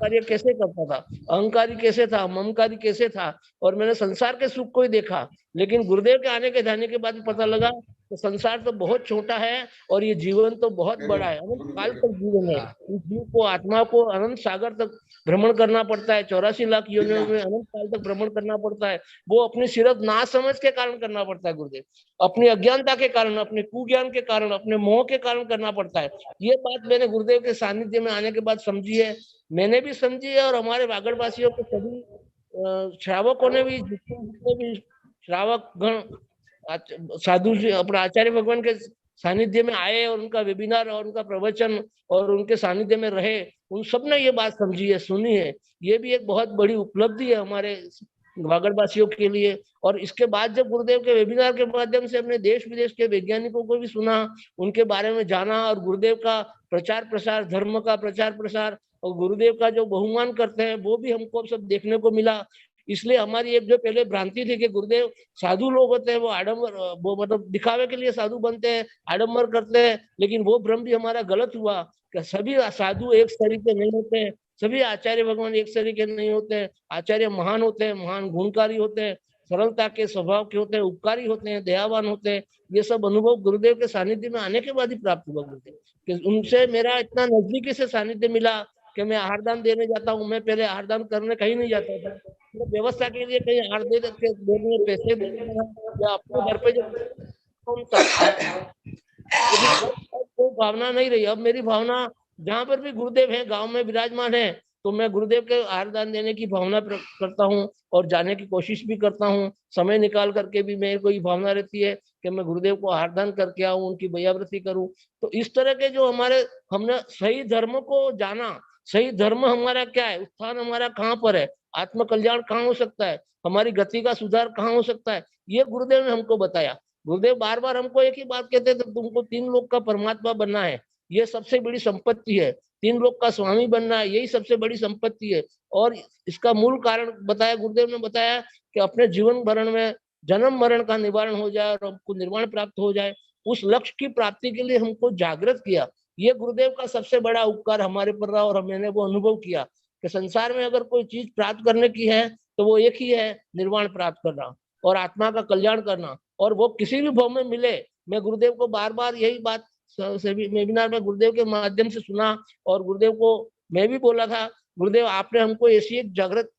कार्य कैसे करता था, अहंकारी कैसे था, ममकारी कैसे था, और मैंने संसार के सुख को ही देखा। लेकिन गुरुदेव के आने के जाने के बाद पता लगा तो संसार तो बहुत छोटा है और ये जीवन तो बहुत बड़ा है, अनंत काल तक जीवन है। इस जीव को, आत्मा को अनंत सागर तक भ्रमण करना पड़ता है, 84 लाख योनियों में अनंत काल तक भ्रमण करना पड़ता है। वो अपनी सिर्फ ना समझ के कारण करना पड़ता है गुरुदेव, अपनी अज्ञानता के कारण, अपने कुज्ञान के कारण, अपने मोह के कारण करना पड़ता है। ये बात मैंने गुरुदेव के सानिध्य में आने के बाद समझी है, मैंने भी समझी है, और हमारे वागड़वासियों के सभी श्रावकों ने भी, जितने भी श्रावक गण साधु जी अपने आचार्य भगवान के सानिध्य में आए और उनका वेबिनार और उनका प्रवचन और उनके सानिध्य में रहे, उन सब ने ये बात समझी है, सुनी है। ये भी एक बहुत बड़ी उपलब्धि है हमारे वागड़वासियों के लिए। और इसके बाद जब गुरुदेव के वेबिनार के माध्यम से हमने देश विदेश के वैज्ञानिकों को भी सुना, उनके बारे में जाना, और गुरुदेव का प्रचार प्रसार, धर्म का प्रचार प्रसार और गुरुदेव का जो बहुमान करते हैं वो भी हमको सब देखने को मिला। इसलिए हमारी एक जो पहले भ्रांति थी कि गुरुदेव साधु लोग होते हैं, वो आडंबर, वो मतलब दिखावे के लिए साधु बनते हैं, आडंबर करते हैं, लेकिन वो भ्रम भी हमारा गलत हुआ कि सभी साधु एक तरीके नहीं होते हैं, सभी आचार्य भगवान एक तरीके नहीं होते हैं। आचार्य महान होते हैं, महान गुणकारी होते हैं, सरलता के स्वभाव के होते हैं, उपकारी होते हैं, दयावान होते हैं। ये सब अनुभव गुरुदेव के सानिध्य में आने के बाद ही प्राप्त हुआ गुरुदेव कि उनसे मेरा इतना नजदीकी से सानिध्य मिला कि मैं आहार दान देने जाता हूँ। मैं पहले आहार दान करने कहीं नहीं जाता था, तो व्यवस्था के लिए कहीं आहार देने पैसे देने या अपने घर पे जो कोई भावना नहीं रही। अब मेरी भावना जहाँ पर भी गुरुदेव है, गांव में विराजमान है, तो मैं गुरुदेव के आहार दान देने की भावना करता हूँ और जाने की कोशिश भी करता हूँ। समय निकाल करके भी मेरे को ये भावना रहती है कि मैं गुरुदेव को आहार दान करके आऊँ, उनकी भैयावृत्ति करूँ। तो इस तरह के जो हमारे, हमने सही धर्म को जाना, सही धर्म हमारा क्या है, उत्थान हमारा कहाँ पर है, आत्म कल्याण कहाँ हो सकता है, हमारी गति का सुधार कहाँ हो सकता है, ये गुरुदेव ने हमको बताया। गुरुदेव बार बार हमको एक ही बात कहते थे, तुमको 3 लोक का परमात्मा बनना है, ये सबसे बड़ी संपत्ति है। 3 लोक का स्वामी बनना है, यही सबसे बड़ी संपत्ति है। और इसका मूल कारण बताया गुरुदेव ने, बताया कि अपने जीवन भरण में जन्म मरण का निवारण हो जाए और हमको निर्वाण प्राप्त हो जाए, उस लक्ष्य की प्राप्ति के लिए हमको जागृत किया। ये गुरुदेव का सबसे बड़ा उपकार हमारे पर रहा और मैंने वो अनुभव किया कि संसार में अगर कोई चीज प्राप्त करने की है तो वो एक ही है, निर्वाण प्राप्त करना और आत्मा का कल्याण करना, और वो किसी भी भाव में मिले। मैं गुरुदेव को बार बार यही बात वेबिनार में गुरुदेव के माध्यम से सुना और गुरुदेव को मैं भी बोला था, गुरुदेव आपने हमको ऐसी एक जागृत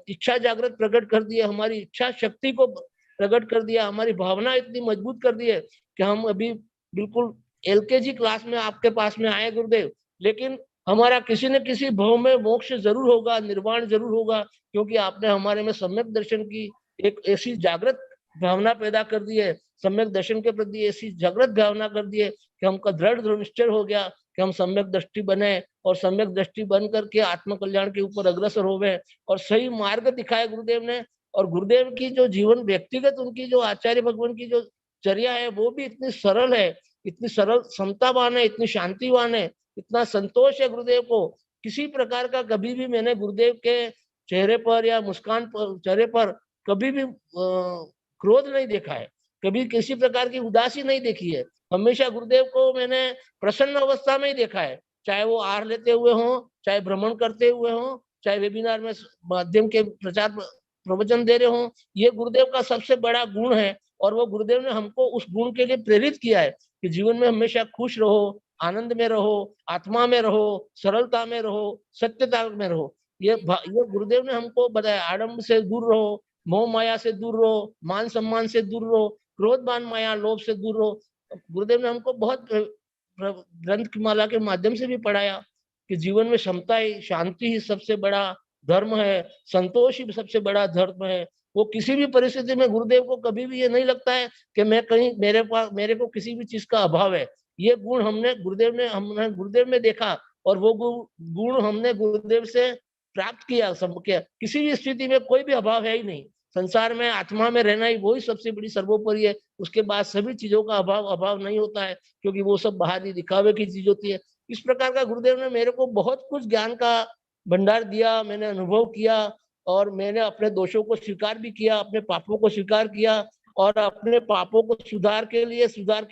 इच्छा जागृत प्रकट कर दी है, हमारी इच्छा शक्ति को प्रकट कर दिया, हमारी भावना इतनी मजबूत कर दी है कि हम अभी बिल्कुल LKG क्लास में आपके पास में आए गुरुदेव, लेकिन हमारा किसी न किसी भव में मोक्ष जरूर होगा, निर्वाण जरूर होगा, क्योंकि आपने हमारे में सम्यक दर्शन की एक ऐसी जागृत भावना पैदा कर दी है, सम्यक दर्शन के प्रति ऐसी जागृत भावना कर दी है कि हमका दृढ़ निश्चय हो गया कि हम सम्यक दृष्टि बने और सम्यक दृष्टि बन करके आत्म कल्याण के ऊपर अग्रसर हो गए और सही मार्ग दिखाया गुरुदेव ने। और गुरुदेव की जो जीवन व्यक्तिगत उनकी जो आचार्य भगवान की जो चर्या है वो भी इतनी सरल है, इतनी सरल समतावान है, इतनी शांतिवान है, इतना संतोष है गुरुदेव को। किसी प्रकार का कभी भी मैंने गुरुदेव के चेहरे पर या मुस्कान पर चेहरे पर कभी भी क्रोध नहीं देखा है, कभी किसी प्रकार की उदासी नहीं देखी है। हमेशा गुरुदेव को मैंने प्रसन्न अवस्था में ही देखा है, चाहे वो आहार लेते हुए हो, चाहे भ्रमण करते हुए हो, चाहे वेबिनार में माध्यम के प्रचार प्रवचन दे रहे हो। ये गुरुदेव का सबसे बड़ा गुण है और वो गुरुदेव ने हमको उस गुण के लिए प्रेरित किया है कि जीवन में हमेशा खुश रहो, आनंद में रहो, आत्मा में रहो, सरलता में रहो, सत्यता में रहो। ये गुरुदेव ने हमको बताया, आडंबर से दूर रहो, मोह माया से दूर रहो, मान सम्मान से दूर रहो, क्रोध मान माया लोभ से दूर रहो। गुरुदेव ने हमको बहुत ग्रंथ की माला के माध्यम से भी पढ़ाया कि जीवन में समता ही, शांति ही सबसे बड़ा धर्म है, संतोष ही सबसे बड़ा धर्म है। वो किसी भी परिस्थिति में गुरुदेव को कभी भी ये नहीं लगता है कि मैं कहीं मेरे को किसी भी चीज का अभाव है। ये गुण हमने गुरुदेव में देखा और वो गुण हमने गुरुदेव से प्राप्त किया। किसी भी स्थिति में कोई भी अभाव है ही नहीं। संसार में आत्मा में रहना ही वही सबसे बड़ी सर्वोपरि है। उसके बाद सभी चीजों का अभाव नहीं होता है, क्योंकि वो सब बाहरी दिखावे की चीज होती है। इस प्रकार का गुरुदेव ने मेरे को बहुत कुछ ज्ञान का भंडार दिया, मैंने अनुभव किया और मैंने अपने दोषों को स्वीकार भी किया, अपने पापों को स्वीकार किया और अपने पापों को सुधार के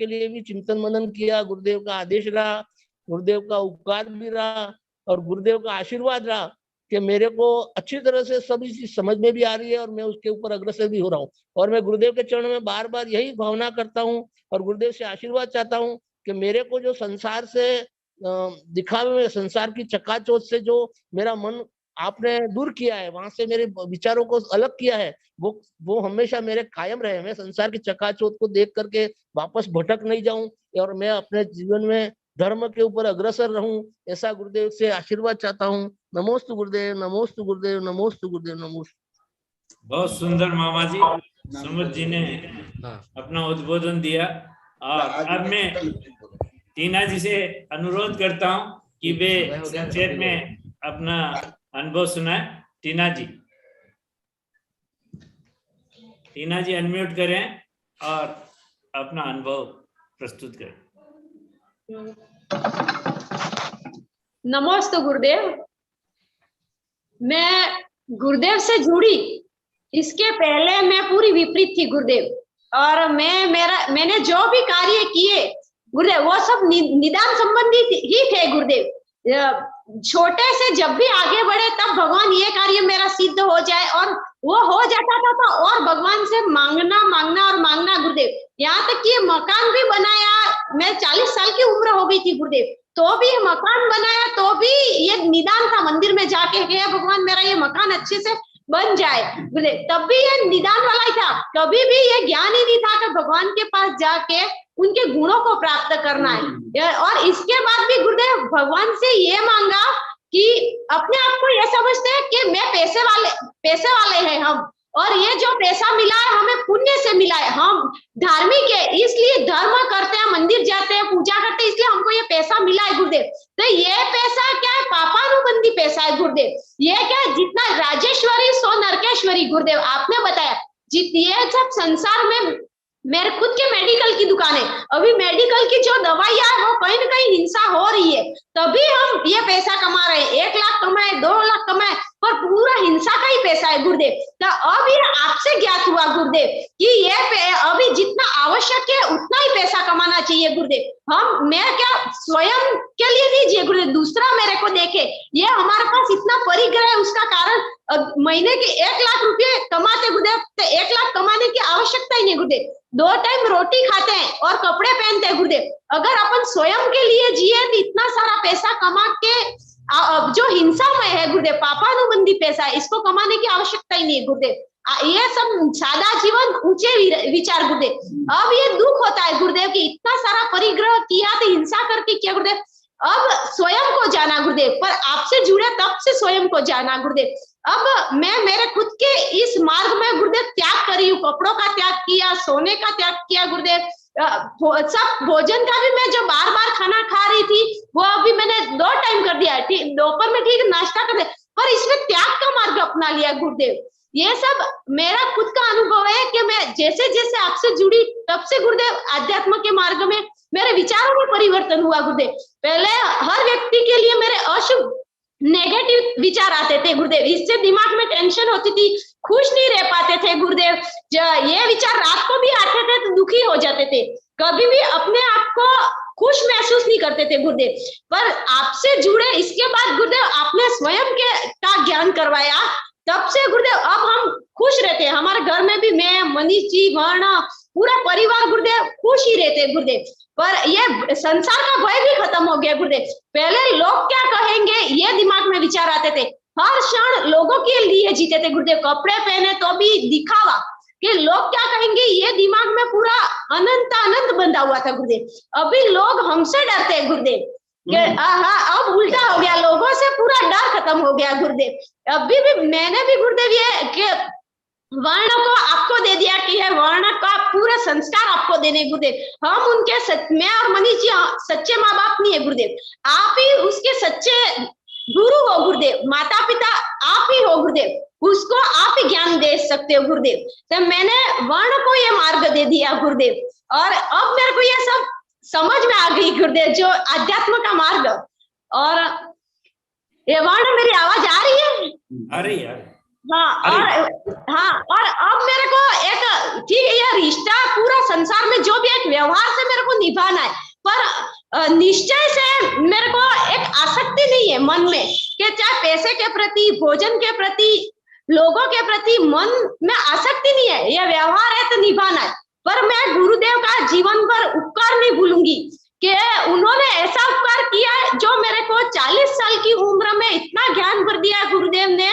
लिए भी चिंतन मनन किया। गुरुदेव का आदेश रहा, गुरुदेव का उपकार भी रहा और गुरुदेव का आशीर्वाद रहा कि मेरे को अच्छी तरह से सभी चीज समझ में भी आ रही है और मैं उसके ऊपर अग्रसर भी हो रहा हूँ। और मैं गुरुदेव के चरणों में बार बार यही भावना करता हूँ और गुरुदेव से आशीर्वाद चाहता हूँ कि मेरे को जो संसार से दिखावे में, संसार की चकाचौंध से जो मेरा मन आपने दूर किया है, वहां से मेरे विचारों को अलग किया है, वो हमेशा मेरे कायम रहे। मैं संसार की चकाचौंध को देख करके वापस भटक नहीं जाऊं और मैं अपने जीवन में धर्म के ऊपर अग्रसर रहूं, ऐसा गुरुदेव से आशीर्वाद चाहता हूं। नमोस्तु गुरुदेव, नमोस्तु गुरुदेव, नमोस्तु गुरुदेव, नमोस्तु। बहुत सुंदर मामा जी, सुमित जी ने अपना उद्बोधन दिया। और अब मैं टीना जी से अनुरोध करता हूं कि वे संक्षेप में अपना अनुभव सुनाए। टीना जी अनम्यूट करें और अपना अनुभव प्रस्तुत करें। नमस्ते गुरुदेव। मैं गुरुदेव से जुड़ी, इसके पहले मैं पूरी विपरीत थी गुरुदेव, और मैंने जो भी कार्य किए गुरुदेव वो सब निदान संबंधी ही थे गुरुदेव। छोटे से जब भी आगे बढ़े तब भगवान ये कार्य मेरा सिद्ध हो जाए, और वो हो जाता था और भगवान से मांगना गुरुदेव। यहाँ तक कि मकान भी बनाया, मैं 40 साल की उम्र हो गई थी गुरुदेव, तो भी मकान बनाया, तो भी ये निदान था मंदिर में जाके गया, भगवान मेरा ये मकान अच्छे से बन जाए गुरुदेव। तब भी ये निदान वाला ही था, कभी भी ये ज्ञान ही नहीं था कि भगवान के पास जाके उनके गुणों को प्राप्त करना है। और इसके बाद भी गुरुदेव भगवान से ये मांगा कि अपने आप को ये समझते हैं कि मैं पैसे वाले हैं हम, और ये जो पैसा मिला है हमें पुण्य से मिला है, हम धार्मिक है इसलिए धर्म करते हैं, मंदिर जाते हैं, पूजा करते हैं, इसलिए हमको ये पैसा मिला है गुरुदेव। तो ये पैसा क्या है? पापानुबंधी पैसा है गुरुदेव। ये क्या है? जितना राजेश्वरी सो नरकेश्वरी गुरुदेव आपने बताया। ये सब संसार में मेरे खुद के मेडिकल की दुकान है, अभी मेडिकल की जो दवाइयां है वो कहीं ना कहीं हिंसा हो रही है, तभी हम ये पैसा कमा रहे हैं। 1 लाख कमाए, 2 लाख कमाए, पर पूरा हिंसा का ही पैसा है गुरुदेव। तो अब ये आपसे ज्ञात हुआ गुरुदेव कि ये अभी जितना आवश्यक है उतना ही पैसा कमाना चाहिए गुरुदेव। मैं क्या स्वयं के लिए नहीं जी गुरुदेव, दूसरा मेरे को देखे, ये हमारे पास इतना परिग्रह है, उसका कारण महीने के 1 लाख रुपए कमाते गुरुदेव, तो 1 लाख कमाने की आवश्यकता ही नहीं गुरुदेव। 2 टाइम रोटी खाते हैं और कपड़े पहनते हैं गुरुदेव। अगर अपन स्वयं के लिए जिए तो इतना सारा पैसा कमा के जो हिंसामय है गुरुदेव, पापानुबंधी पैसा है, इसको कमाने की आवश्यकता ही नहीं है गुरुदेव। ये सब सादा जीवन, ऊंचे विचार गुरुदेव। अब ये दुख होता है गुरुदेव कि इतना सारा परिग्रह किया तो हिंसा करके किया गुरुदेव। अब स्वयं को जाना गुरुदेव, पर आपसे जुड़े तब से स्वयं को जाना गुरुदेव। अब मैं मेरे खुद के इस मार्ग में गुरुदेव त्याग करी हूँ, कपड़ों का त्याग किया, सोने का त्याग किया गुरुदेव, सब भोजन का भी मैं जो बार बार खाना खा रही थी वो अभी मैंने 2 टाइम कर दिया, ठीक दोपहर में ठीक नाश्ता कर दिया, पर इसमें त्याग का मार्ग अपना लिया गुरुदेव। ये सब मेरा खुद का अनुभव है कि मैं जैसे जैसे आपसे जुड़ी तब से गुरुदेव आध्यात्म के मार्ग में मेरे विचारों में परिवर्तन हुआ गुरुदेव। पहले हर व्यक्ति के लिए मेरे अशुभ नेगेटिव विचार आते थे गुरुदेव, इससे दिमाग में टेंशन होती थी, खुश नहीं रह पाते थे गुरुदेव। ये विचार रात को भी आते थे तो दुखी हो जाते थे, कभी भी अपने आप को खुश महसूस नहीं करते थे गुरुदेव। पर आपसे जुड़े इसके बाद गुरुदेव आपने स्वयं का ज्ञान करवाया, तब से गुरुदेव अब हम खुश रहते हैं। हमारे घर में भी मैं, मनीष जी, वर्ण, पूरा परिवार गुरुदेव खुश ही रहते गुरुदेव। पर ये संसार का भय भी खत्म हो गया गुरुदेव। पहले लोग क्या कहेंगे ये दिमाग में विचार आते थे, हर क्षण लोगों के लिए जीते थे गुरुदेव, कपड़े पहने तो भी दिखावा कि लोग क्या कहेंगे, ये दिमाग में पूरा अनंत बंधा हुआ था गुरुदेव। अभी लोग हमसे डरते हैं गुरुदेव, हाँ अब उल्टा हो गया, लोगों से पूरा डर खत्म हो गया गुरुदेव। अभी भी मैंने भी गुरुदेव ये कि वर्ण को आपको दे दिया कि है वर्ण का पूरा संस्कार आपको देने गुरुदेव। हम उनके मैं और मनीष जी सच्चे माँ बाप नहीं है गुरुदेव, आप ही उसके सच्चे गुरु हो गुरुदेव, माता पिता आप ही हो गुरुदेव, उसको आप ही ज्ञान दे सकते हो गुरुदेव। तो मैंने वर्ण को ये मार्ग दे दिया गुरुदेव, और अब मेरे को ये सब समझ में आ गई गुरुदेव, जो अध्यात्म का मार्ग। और ये वर्ण, मेरी आवाज आ रही है? आ रही है। हाँ, और अब मेरे को एक ठीक है, ये रिश्ता पूरा संसार में जो भी एक व्यवहार से मेरे को निभाना है, पर निश्चय से मेरे को एक आसक्ति नहीं है मन में कि चाहे पैसे के प्रति, भोजन के प्रति, लोगों के प्रति मन में आसक्ति नहीं है। ये व्यवहार है तो निभाना है, पर मैं गुरुदेव का जीवन पर उपकार नहीं भूलूंगी कि उन्होंने ऐसा उपकार किया जो मेरे को 40 साल की उम्र में इतना ज्ञान भर दिया गुरुदेव ने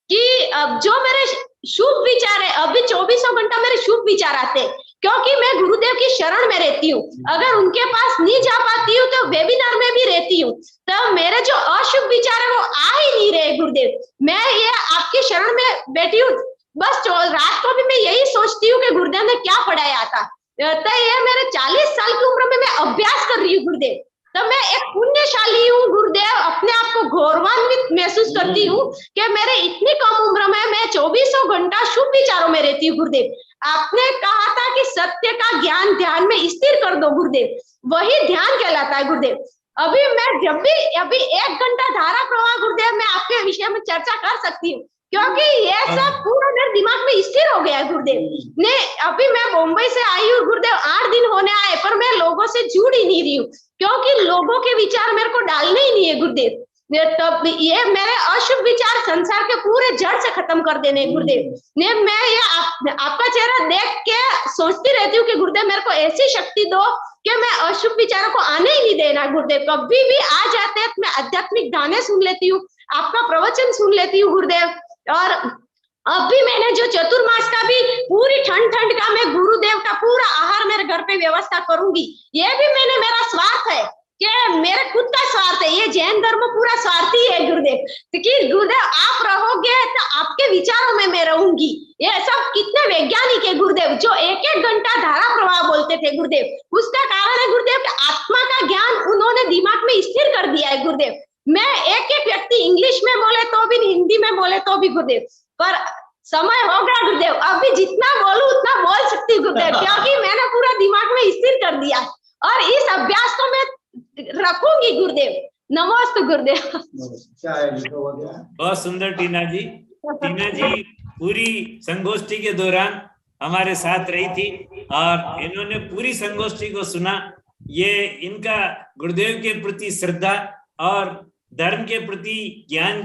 कि अब जो मेरे शुभ विचार है, अभी 24 घंटा मेरे शुभ विचार आते, क्योंकि मैं गुरुदेव की शरण में रहती हूँ। अगर उनके पास नहीं जा पाती हूँ तो वेबिनार में भी रहती हूँ, तो मेरे जो अशुभ विचार है वो आ ही नहीं रहे गुरुदेव। मैं ये आपकी शरण में बैठी हूँ, बस रात को भी मैं यही सोचती हूँ कि गुरुदेव ने क्या पढ़ाया था। तो ये मेरे 40 साल की उम्र में मैं अभ्यास कर रही हूँ गुरुदेव, तो मैं एक पुण्यशाली हूँ गुरुदेव। अपने आप को गौरवान्वित महसूस करती हूँ कि मेरे इतनी कम उम्र में मैं 24 घंटा शुभ विचारों में रहती हूँ गुरुदेव। आपने कहा था कि सत्य का ज्ञान ध्यान में स्थिर कर दो गुरुदेव, वही ध्यान कहलाता है गुरुदेव। अभी मैं जब भी अभी 1 घंटा धारा प्रवाह गुरुदेव मैं आपके विषय में चर्चा कर सकती हूँ, क्योंकि ये सब पूरा मेरे दिमाग में स्थिर हो गया गुरुदेव ने। अभी मैं मुंबई से आई हूँ गुरुदेव, 8 दिन होने आए, पर मैं लोगों से जुड़ ही नहीं रही हूँ, क्योंकि लोगों के विचार मेरे को डालने ही नहीं है गुरुदेव। तब ये मेरे अशुभ विचार संसार के पूरे जड़ से खत्म कर देने गुरुदेव ने। मैं ये आपका चेहरा देख के सोचती रहती हूँ कि गुरुदेव मेरे को ऐसी शक्ति दो कि मैं अशुभ विचारों को आने ही नहीं देना गुरुदेव। कभी भी आ जाते हैं मैं आध्यात्मिक गाने सुन लेती हूँ, आपका प्रवचन सुन लेती हूँ गुरुदेव। और अब भी मैंने जो चतुर्मास का भी पूरी ठंड का मैं गुरुदेव का पूरा आहार मेरे घर पे व्यवस्था करूंगी। ये भी मैंने मेरा स्वार्थ है कि मेरे खुद का स्वार्थ है, ये जैन धर्म पूरा स्वार्थी है गुरुदेव, क्योंकि गुरुदेव आप रहोगे तो आपके विचारों में मैं रहूंगी। ये सब कितने वैज्ञानिक है गुरुदेव जो 1-1 घंटा धारा प्रवाह बोलते थे गुरुदेव। उसका कारण है गुरुदेव कि आत्मा का ज्ञान उन्होंने दिमाग में स्थिर कर दिया है गुरुदेव। मैं एक व्यक्ति इंग्लिश में बोले तो भी, हिंदी में बोले तो भी गुरुदेव, पर समय हो गया गुरुदेव, अभी जितना बोलूं उतना बोल सकती हूँ गुरुदेव, क्योंकि मैंने पूरा दिमाग में स्थिर कर दिया और इस अभ्यास को मैं रखूंगी गुरुदेव। नमस्ते गुरुदेव। बहुत सुंदर टीना जी। टीना जी पूरी संगोष्ठी के दौरान हमारे साथ रही थी और इन्होंने पूरी संगोष्ठी को सुना। ये इनका गुरुदेव के प्रति श्रद्धा और धर्म के प्रति ज्ञान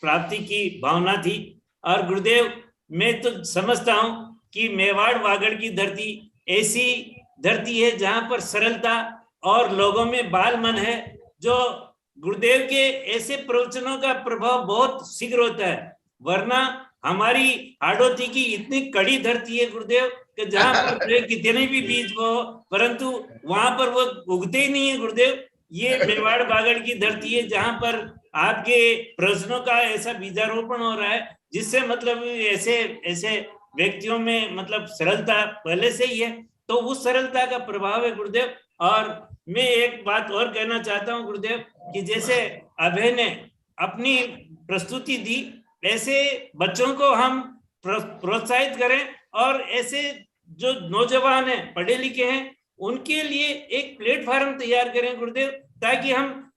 प्राप्ति की भावना थी। और गुरुदेव मैं तो समझता हूं कि मेवाड़ वागड़ की धरती ऐसी धरती है जहां पर सरलता और लोगों में बाल मन है, जो गुरुदेव के ऐसे प्रवचनों का प्रभाव बहुत शीघ्र होता है। वरना हमारी हाड़ोती की इतनी कड़ी धरती है गुरुदेव कि जहां पर कितने भी बीज हो परंतु वहां पर वो उगते ही नहीं है गुरुदेव। ये मेवाड़ बागड़ की धरती है जहां पर आपके प्रश्नों का ऐसा बीजारोपण हो रहा है जिससे मतलब ऐसे ऐसे व्यक्तियों में मतलब सरलता पहले से ही है, तो उस सरलता का प्रभाव है गुरुदेव। और मैं एक बात और कहना चाहता हूं गुरुदेव कि जैसे अभय ने अपनी प्रस्तुति दी, ऐसे बच्चों को हम प्रोत्साहित करें और ऐसे जो नौजवान हैं, पढ़े लिखे हैं, उनके लिए एक प्लेटफॉर्म तैयार करें गुरुदेव, ताकि हम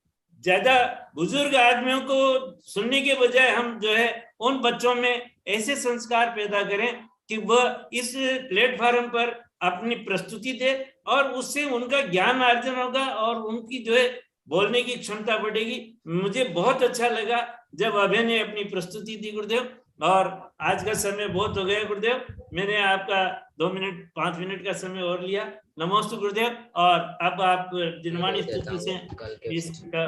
ज्यादा बुजुर्ग आदमियों को सुनने के बजाय हम जो है उन बच्चों में ऐसे संस्कार पैदा करें कि वह इस प्लेटफॉर्म पर अपनी प्रस्तुति दे और उससे उनका ज्ञान अर्जन होगा और उनकी जो है बोलने की क्षमता बढ़ेगी। मुझे बहुत अच्छा लगा जब अभय ने अपनी प्रस्तुति दी गुरुदेव। और आज का समय बहुत हो गया गुरुदेव, मैंने आपका 2 मिनट 5 मिनट का समय और लिया। नमोस्तु गुरुदेव। और अब आप जिनवाणी स्तुति से इसका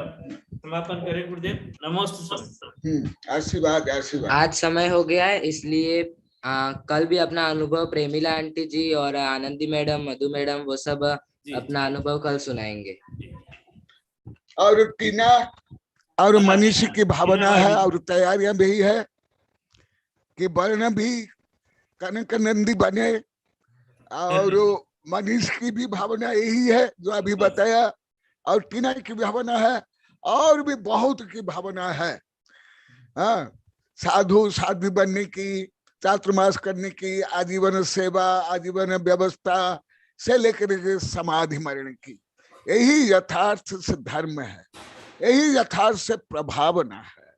समापन करें गुरुदेव। नमोस्तु सर। आशीर्वाद आशीर्वाद। आज समय हो गया है, इसलिए कल भी अपना अनुभव प्रेमिला आंटी जी और आनंदी मैडम, मधु मैडम, वो सब अपना अनुभव कल सुनाएंगे। और टीना और मनीषी की भावना है और तैयारियां भी है कि वर्ण भी कनक नंदी बने, और मनीष की भी भावना यही है जो अभी बताया, और टीना की भावना है, और भी बहुत की भावना है। हाँ, साधु साध्वी बनने की, चातुर्मास करने की, आजीवन सेवा, आजीवन व्यवस्था से लेकर के समाधि मरण की, यही यथार्थ से धर्म है, यही यथार्थ से प्रभावना है।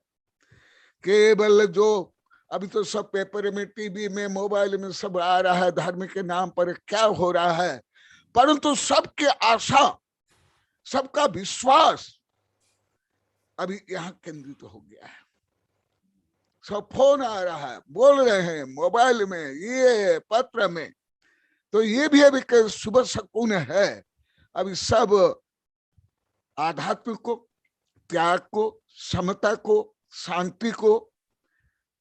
केवल जो अभी तो सब पेपर में, टीवी में, मोबाइल में सब आ रहा है, धर्म के नाम पर क्या हो रहा है, परंतु सबके आशा, सबका विश्वास अभी यहाँ केंद्रित हो गया है। सब फोन आ रहा है, बोल रहे हैं मोबाइल में, ये पत्र में, तो ये भी अभी शुभ शकुन है। अभी सब आध्यात्म को, त्याग को, समता को, शांति को,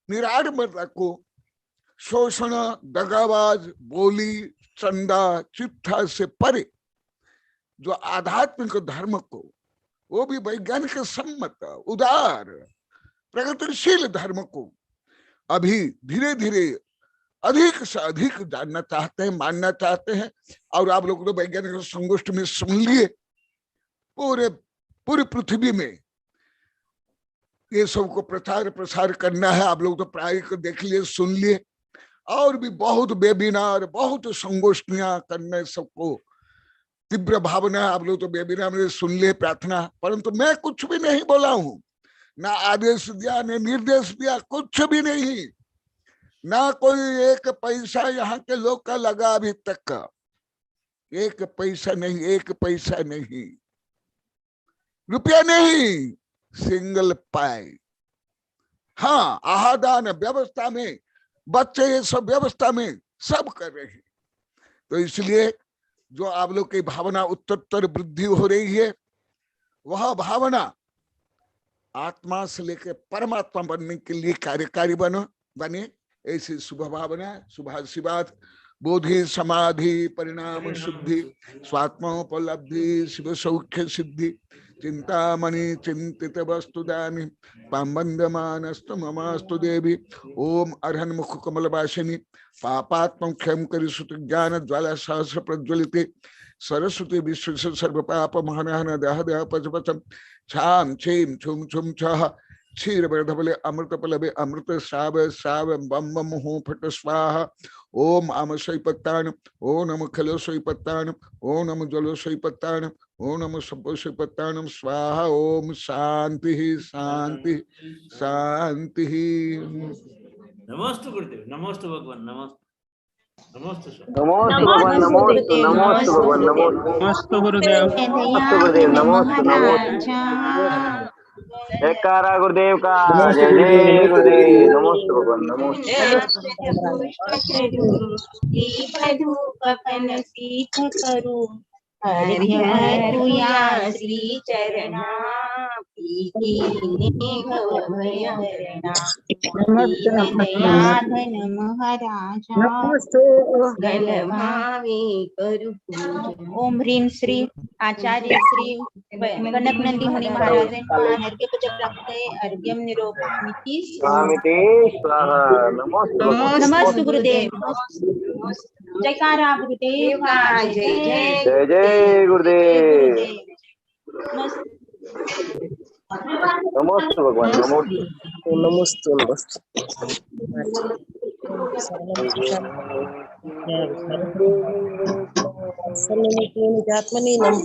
निराडंबरता को, शोषण, दगाबाज, बोली, चंदा, चिट्ठा से परे जो आध्यात्मिक धर्म को, वो भी वैज्ञानिक सम्मत, उदार, प्रगतिशील धर्म को अभी धीरे धीरे अधिक से अधिक जानना चाहते हैं, मानना चाहते हैं। और आप लोग तो वैज्ञानिक संगोष्ठी में सुन लिए, पूरी पृथ्वी में ये सबको प्रचार प्रसार करना है। आप लोग तो प्रायिक देख लिए, सुन लिए, और भी बहुत वेबिनार, बहुत संगोष्ठियां करने सबको तीव्र भावना। आप लोग तो वेबिनार में सुन लिए, प्रार्थना, परंतु मैं कुछ भी नहीं बोला हूं, ना आदेश दिया, न निर्देश दिया, कुछ भी नहीं, ना कोई एक पैसा यहाँ के लोग का लगा अभी तक का, एक पैसा नहीं, एक पैसा नहीं, रुपया नहीं, सिंगल पाई। हाँ, आहादान व्यवस्था में बच्चे ये सब व्यवस्था में सब कर रहे हैं। तो इसलिए जो आप लोग की भावना उत्तरोत्तर वृद्धि हो रही है, वह भावना आत्मा से लेकर परमात्मा बनने के लिए कार्यकारी बने, ऐसी शुभ भावना, शुभाशीर्वाद, बोधि, समाधि, परिणाम शुद्धि, स्वात्मोपलब्धि, शिव सौख्य सिद्धि, चिंतामणि चिंतित वस्तुदानि पांबंदमानस्तु ममास्तु देवी। ओम अरहन मुख कमल वासिनी पापात्म क्षम करि सुत ज्ञान ज्वाला सहस्र प्रज्वलिते सरस्वती विश्व सर्व पाप महानहन दह दह पचपचम छाम छीम छुम छुम छह क्षीर वर्धबले अमृत पलबे अमृत श्राव श्राव बम बम हूँ फट स्वाहा। ओम आम सैपत्तान, ओ नम खलो सैपत्तान, ओ नम जलो सैपत्तान, ओ नम सपो सैपत्तान स्वाहा। ओम शांति शांति शांति। नमोस्तु गुरुदेव, नमोस्तु भगवान, नमोस्तु, नमोस्तु सर, नमोस्तु भगवान, नमोस्तु, नमोस्तु भगवान, नमोस्तु गुरुदेव, नमोस्तु गुरुदेव, नमोस्तु, नमोस्तु। जयकारा गुरुदेव का, जय जय गुरुदेव, नमोस्तु भगवान, नमोस्तु। हरि हर तुया श्री चरणा दयाधन महाराजा गलभावे करु पूजन। ओम ह्रीं श्री आचार्य श्री कनक नंदी मुनि महाराज अर्घ्य पूजक प्राप्त अर्घ्यम निरूपयामि स्वामिते स्वाहा। नमस्ते गुरुदेव। जयकारा गुरुदेव का जय जय जय जय गुरुदेव। नमस्ते भगवान। नमस्ते आत्मनि नम